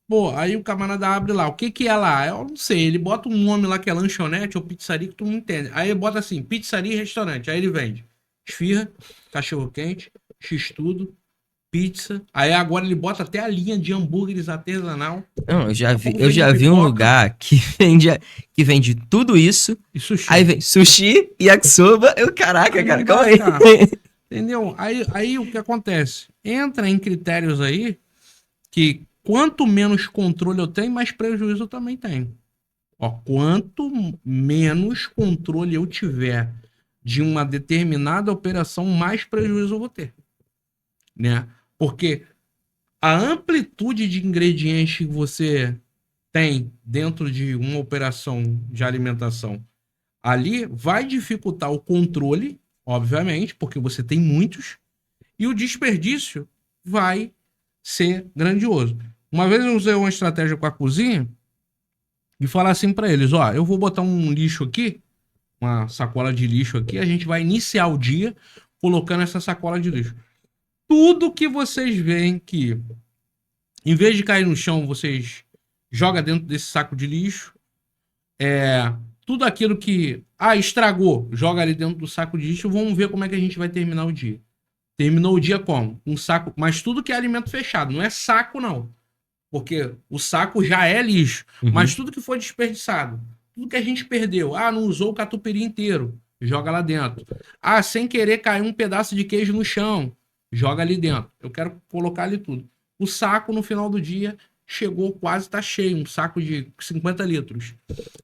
Pô, aí o camarada abre lá. O que é lá? Eu não sei. Ele bota um nome lá que é lanchonete ou pizzaria que tu não entende. Aí ele bota assim, pizzaria e restaurante. Aí ele vende esfirra, cachorro-quente, x-tudo, pizza. Aí agora ele bota até a linha de hambúrgueres artesanal. Não, eu já vi um lugar que vende tudo isso. E sushi. Aí vem sushi, yakisoba. Caraca, cara, calma aí. Entendeu? Aí o que acontece? Entra em critérios aí que quanto menos controle eu tenho, mais prejuízo eu também tenho. Ó, quanto menos controle eu tiver de uma determinada operação, mais prejuízo eu vou ter. Né? Porque a amplitude de ingredientes que você tem dentro de uma operação de alimentação ali vai dificultar o controle, obviamente, porque você tem muitos, e o desperdício vai ser grandioso. Uma vez eu usei uma estratégia com a cozinha e falar assim para eles, ó, eu vou botar um lixo aqui, uma sacola de lixo aqui, a gente vai iniciar o dia colocando essa sacola de lixo. Tudo que vocês veem que, em vez de cair no chão, vocês jogam dentro desse saco de lixo, tudo aquilo que, estragou, joga ali dentro do saco de lixo, vamos ver como é que a gente vai terminar o dia. Terminou o dia como? Um saco, mas tudo que é alimento fechado, não é saco não, porque o saco já é lixo, mas tudo que foi desperdiçado, tudo que a gente perdeu, não usou o catupiry inteiro, joga lá dentro. Sem querer caiu um pedaço de queijo no chão, joga ali dentro. Eu quero colocar ali tudo. O saco, no final do dia, chegou quase, tá cheio, um saco de 50 litros.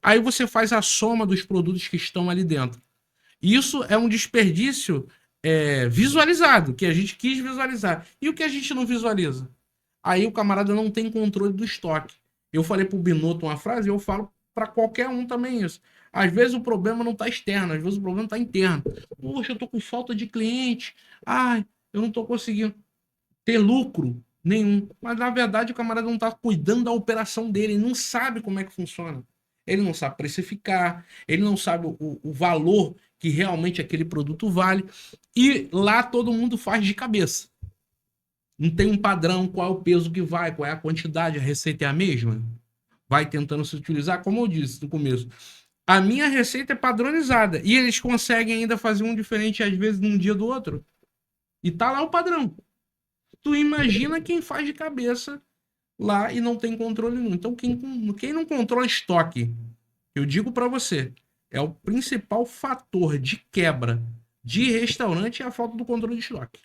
Aí você faz a soma dos produtos que estão ali dentro. Isso é um desperdício visualizado, que a gente quis visualizar. E o que a gente não visualiza? Aí o camarada não tem controle do estoque. Eu falei pro Binotto uma frase e eu falo para qualquer um também isso. Às vezes o problema não tá externo, às vezes o problema tá interno. Poxa, eu tô com falta de cliente. Eu não tô conseguindo ter lucro nenhum. Mas na verdade o camarada não tá cuidando da operação dele, ele não sabe como é que funciona. Ele não sabe precificar, ele não sabe o valor que realmente aquele produto vale. E lá todo mundo faz de cabeça. Não tem um padrão, qual é o peso que vai, qual é a quantidade, a receita é a mesma. Vai tentando se utilizar, como eu disse no começo. A minha receita é padronizada. E eles conseguem ainda fazer um diferente, às vezes, num dia do outro. E tá lá o padrão. Tu imagina quem faz de cabeça lá e não tem controle nenhum. Então, quem não controla estoque, eu digo para você, é o principal fator de quebra de restaurante, é a falta do controle de estoque.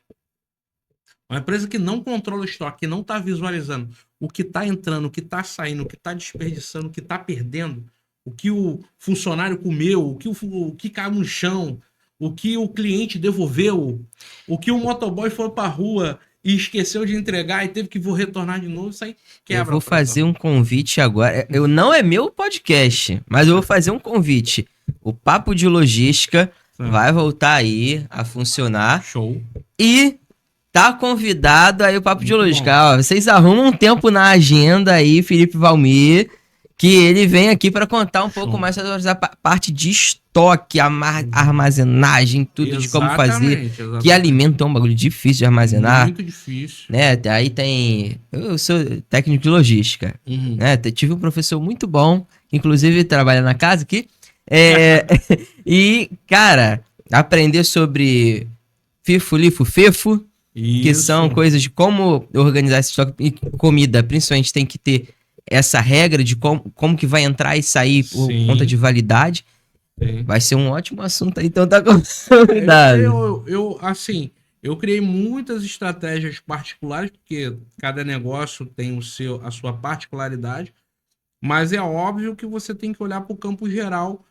Uma empresa que não controla o estoque, que não está visualizando o que está entrando, o que está saindo, o que está desperdiçando, o que está perdendo, o que o funcionário comeu, o que caiu no chão, o que o cliente devolveu, o que o motoboy foi para a rua e esqueceu de entregar e teve que retornar de novo, isso aí quebra. Eu vou fazer um convite agora. Não é meu podcast, mas eu vou fazer um convite. O Papo de Logística vai voltar aí a funcionar. Show. E tá convidado aí o Papo de Logística. Ó, vocês arrumam um tempo na agenda aí, Felipe Valmir, que ele vem aqui para contar um pouco Show. mais sobre a parte de estoque, armazenagem, tudo de como fazer. Exatamente. Que alimento é um bagulho difícil de armazenar, Muito difícil. né? Aí tem... Eu sou técnico de logística, Uhum. né? Tive um professor muito bom, que inclusive trabalha na casa aqui. E, cara, aprender sobre FIFO, LIFO, FIFO, que Isso. são coisas de como organizar esse estoque e comida, principalmente tem que ter essa regra de como que vai entrar e sair por Sim. conta de validade. Sim. Vai ser um ótimo assunto aí, então tá convidado. Assim, eu criei muitas estratégias particulares, porque cada negócio tem a sua particularidade, mas é óbvio que você tem que olhar para o campo geral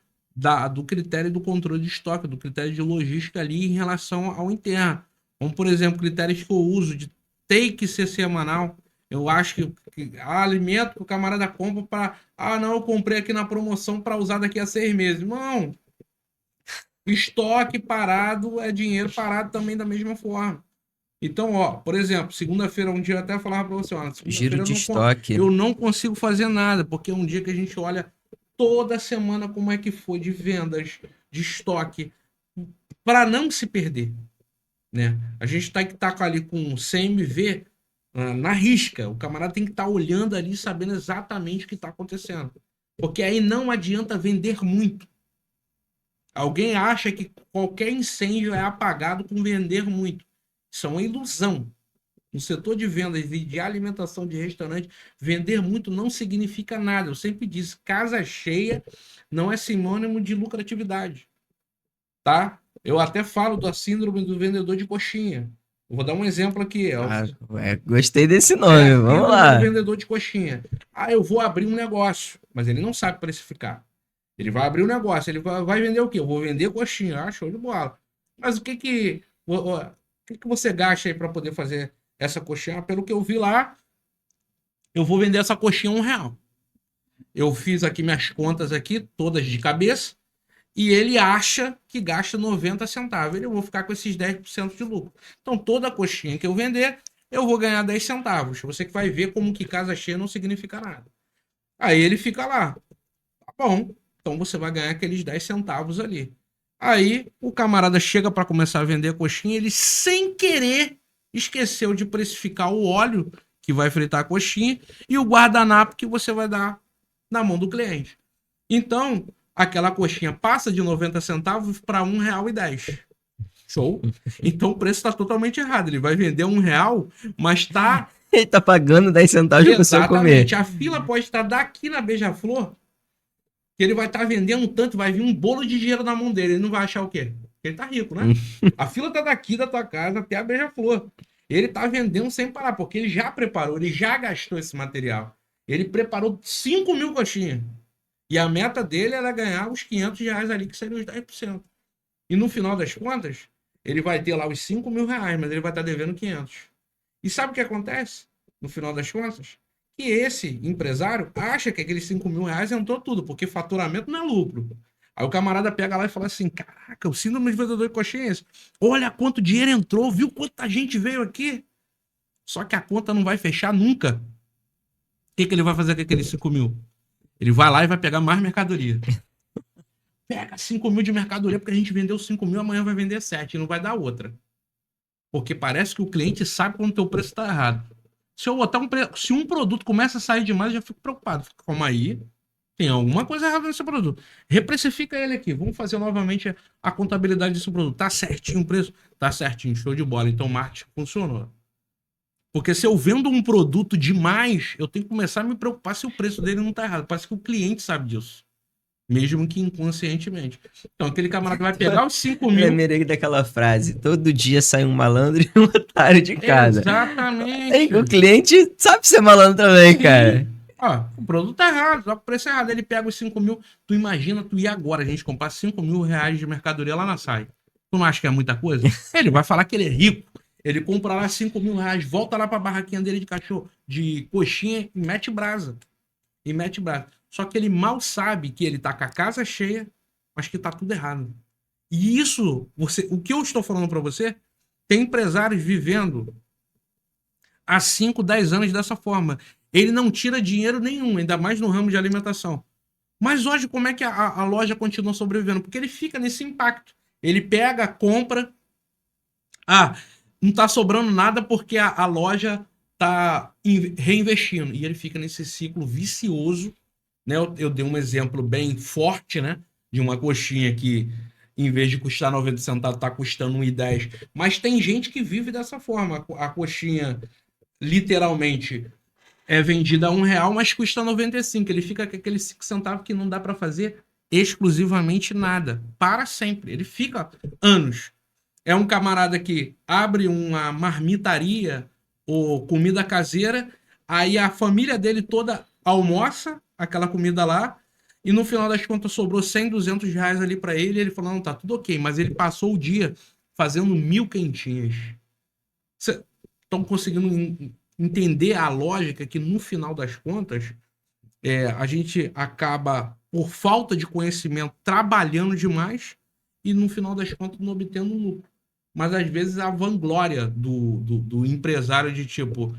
do critério do controle de estoque, do critério de logística ali em relação ao interno. Como, por exemplo, critérios que eu uso de tem que ser semanal. Eu acho que alimento que o camarada compra para... Ah, não, eu comprei aqui na promoção para usar daqui a 6 meses. Não, estoque parado é dinheiro parado também da mesma forma. Então, ó, por exemplo, segunda-feira, um dia eu até falava para você, ó, Giro segunda-feira de estoque. eu não consigo fazer nada, porque é um dia que a gente olha toda semana como é que foi de vendas, de estoque, para não se perder, né? A gente tem que estar ali com o CMV na risca. O camarada tem que estar olhando ali, sabendo exatamente o que está acontecendo. Porque aí não adianta vender muito. Alguém acha que qualquer incêndio é apagado com vender muito. Isso é uma ilusão. No setor de vendas e de alimentação de restaurante, vender muito não significa nada. Eu sempre disse, casa cheia não é sinônimo de lucratividade. Tá? Eu até falo da síndrome do vendedor de coxinha. Eu vou dar um exemplo aqui. Gostei desse nome, vamos lá. Do vendedor de coxinha. Ah, eu vou abrir um negócio, mas ele não sabe precificar. Ele vai abrir um negócio, ele vai vender o quê? Eu vou vender coxinha, show de bola. Mas o que você gasta aí para poder fazer essa coxinha? Pelo que eu vi lá, eu vou vender essa coxinha R$1. Eu fiz aqui minhas contas aqui, todas de cabeça, e ele acha que gasta 90 centavos. Eu vou ficar com esses 10% de lucro. Então, toda coxinha que eu vender, eu vou ganhar 10 centavos. Você que vai ver como que casa cheia não significa nada. Aí ele fica lá. Tá bom. Então você vai ganhar aqueles 10 centavos ali. Aí o camarada chega para começar a vender coxinha, ele sem querer esqueceu de precificar o óleo que vai fritar a coxinha e o guardanapo que você vai dar na mão do cliente. Então, aquela coxinha passa de 90 centavos para R$1,10. Show? Então o preço está totalmente errado. Ele vai vender R$1, mas tá... Ele tá pagando 10 centavos pra pessoa comer. A fila pode estar daqui na Beija-Flor, que ele vai estar vendendo tanto, vai vir um bolo de dinheiro na mão dele. Ele não vai achar o quê? Porque ele tá rico, né? A fila tá daqui da tua casa até a Beija-Flor. Ele tá vendendo sem parar, porque ele já preparou, ele já gastou esse material. Ele preparou 5 mil coxinhas. E a meta dele era ganhar os R$500 ali, que seriam os 10%. E no final das contas, ele vai ter lá os R$5.000, mas ele vai estar devendo 500. E sabe o que acontece? No final das contas? Que esse empresário acha que aqueles R$5.000 entrou tudo, porque faturamento não é lucro. Aí o camarada pega lá e fala assim, caraca, o síndrome de vendedor de coxinha é esse. Olha quanto dinheiro entrou, viu quanta gente veio aqui. Só que a conta não vai fechar nunca. O que ele vai fazer com aqueles 5 mil? Ele vai lá e vai pegar mais mercadoria. Pega 5 mil de mercadoria, porque a gente vendeu 5 mil, amanhã vai vender 7 e não vai dar outra. Porque parece que o cliente sabe quando o teu preço está errado. Se eu botar se um produto começa a sair demais, eu já fico preocupado. Calma aí, tem alguma coisa errada nesse produto. Reprecifica ele aqui. Vamos fazer novamente a contabilidade desse produto. Tá certinho o preço? Tá certinho, show de bola. Então o marketing funcionou. Porque se eu vendo um produto demais, eu tenho que começar a me preocupar se o preço dele não tá errado. Parece que o cliente sabe disso. Mesmo que inconscientemente. Então, aquele camarada vai pegar os 5 mil... Eu lembrei daquela frase, todo dia sai um malandro e um otário de casa. Exatamente. O cliente sabe ser malandro também, cara. Ó, o produto tá errado, o preço é errado. Ele pega os 5 mil, tu imagina tu ir agora, a gente comprar R$5.000 de mercadoria lá na SAI. Tu não acha que é muita coisa? Ele vai falar que ele é rico. Ele compra lá R$5.000, volta lá pra barraquinha dele de cachorro, de coxinha e mete brasa. Só que ele mal sabe que ele tá com a casa cheia, mas que tá tudo errado. E isso, o que eu estou falando para você, tem empresários vivendo há 5, 10 anos dessa forma. Ele não tira dinheiro nenhum, ainda mais no ramo de alimentação. Mas hoje, como é que a loja continua sobrevivendo? Porque ele fica nesse impacto. Ele pega, compra. Ah, não tá sobrando nada porque a loja tá reinvestindo. E ele fica nesse ciclo vicioso, né? Eu dei um exemplo bem forte, né? De uma coxinha que, em vez de custar 90 centavos, tá custando 1,10. Mas tem gente que vive dessa forma. A coxinha, literalmente, é vendida a R$ 1, mas custa 95. Ele fica com aqueles 5 centavos que não dá para fazer exclusivamente nada. Para sempre. Ele fica anos. É um camarada que abre uma marmitaria ou comida caseira, aí a família dele toda almoça aquela comida lá, e no final das contas sobrou 100, R$ 200 ali para ele, e ele falou, não, tá tudo ok, mas ele passou o dia fazendo 1.000 quentinhas. Vocês estão conseguindo entender a lógica que no final das contas a gente acaba, por falta de conhecimento, trabalhando demais e no final das contas não obtendo lucro. Mas às vezes a vanglória do empresário de tipo,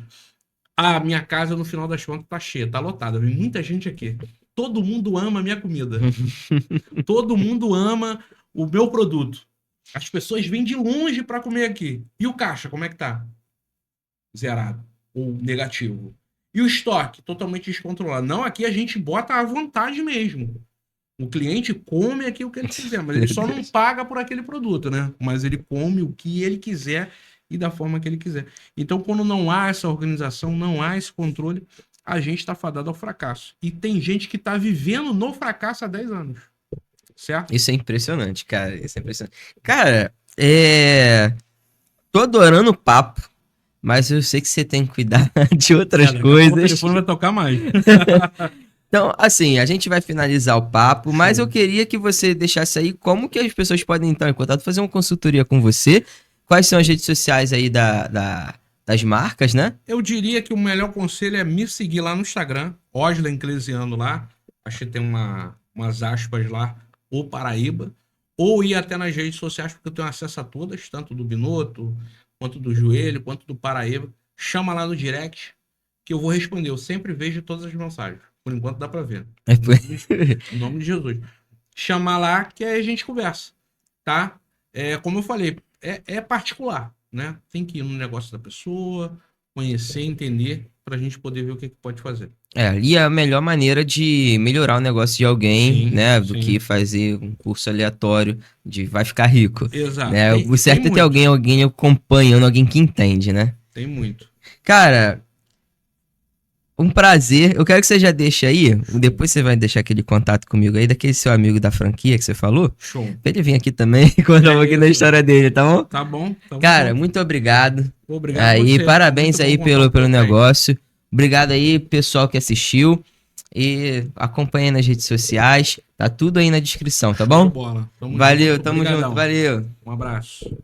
a minha casa no final das contas tá cheia, tá lotada, vem muita gente aqui. Todo mundo ama a minha comida. Todo mundo ama o meu produto. As pessoas vêm de longe para comer aqui. E o caixa, como é que tá? Zerado ou negativo. E o estoque totalmente descontrolado. Não, aqui a gente bota à vontade mesmo. O cliente come aqui o que ele quiser, mas ele só não paga por aquele produto, né? Mas ele come o que ele quiser e da forma que ele quiser. Então, quando não há essa organização, não há esse controle, a gente está fadado ao fracasso. E tem gente que está vivendo no fracasso há 10 anos. Certo? Isso é impressionante, cara. Isso é impressionante. Cara, tô adorando o papo, mas eu sei que você tem que cuidar de outras coisas. O telefone vai tocar mais. Então, assim, a gente vai finalizar o papo, mas eu queria que você deixasse aí como que as pessoas podem entrar em contato, fazer uma consultoria com você. Quais são as redes sociais aí das marcas, né? Eu diria que o melhor conselho é me seguir lá no Instagram, Oslen Clesiano lá. Acho que tem umas aspas lá, ou Paraíba. Ou ir até nas redes sociais, porque eu tenho acesso a todas, tanto do Binotto, quanto do Joelho, quanto do Paraíba. Chama lá no direct, que eu vou responder. Eu sempre vejo todas as mensagens. Por enquanto dá pra ver. Em nome de Jesus. Chamar lá que aí a gente conversa, tá? Como eu falei, é particular, né? Tem que ir no negócio da pessoa, conhecer, entender, pra gente poder ver o que pode fazer. Ali é a melhor maneira de melhorar o negócio de alguém, Sim, né? Do sim. que fazer um curso aleatório de vai ficar rico. Exato. Né? O certo é ter muito. alguém acompanhando, alguém que entende, né? Tem muito. Cara, um prazer. Eu quero que você já deixe aí, depois você vai deixar aquele contato comigo aí, daquele seu amigo da franquia que você falou. Show. Pra ele vir aqui também e contar um pouquinho da história dele, tá bom? Tá bom. Cara, muito obrigado. Obrigado Aí, você. parabéns Muito aí bom pelo contar com vocês. negócio. Obrigado aí, pessoal que assistiu. E acompanha nas redes sociais. Tá tudo aí na descrição, tá Show de bom? bola. Valeu, junto. tamo Obrigadão. junto, valeu. Um abraço.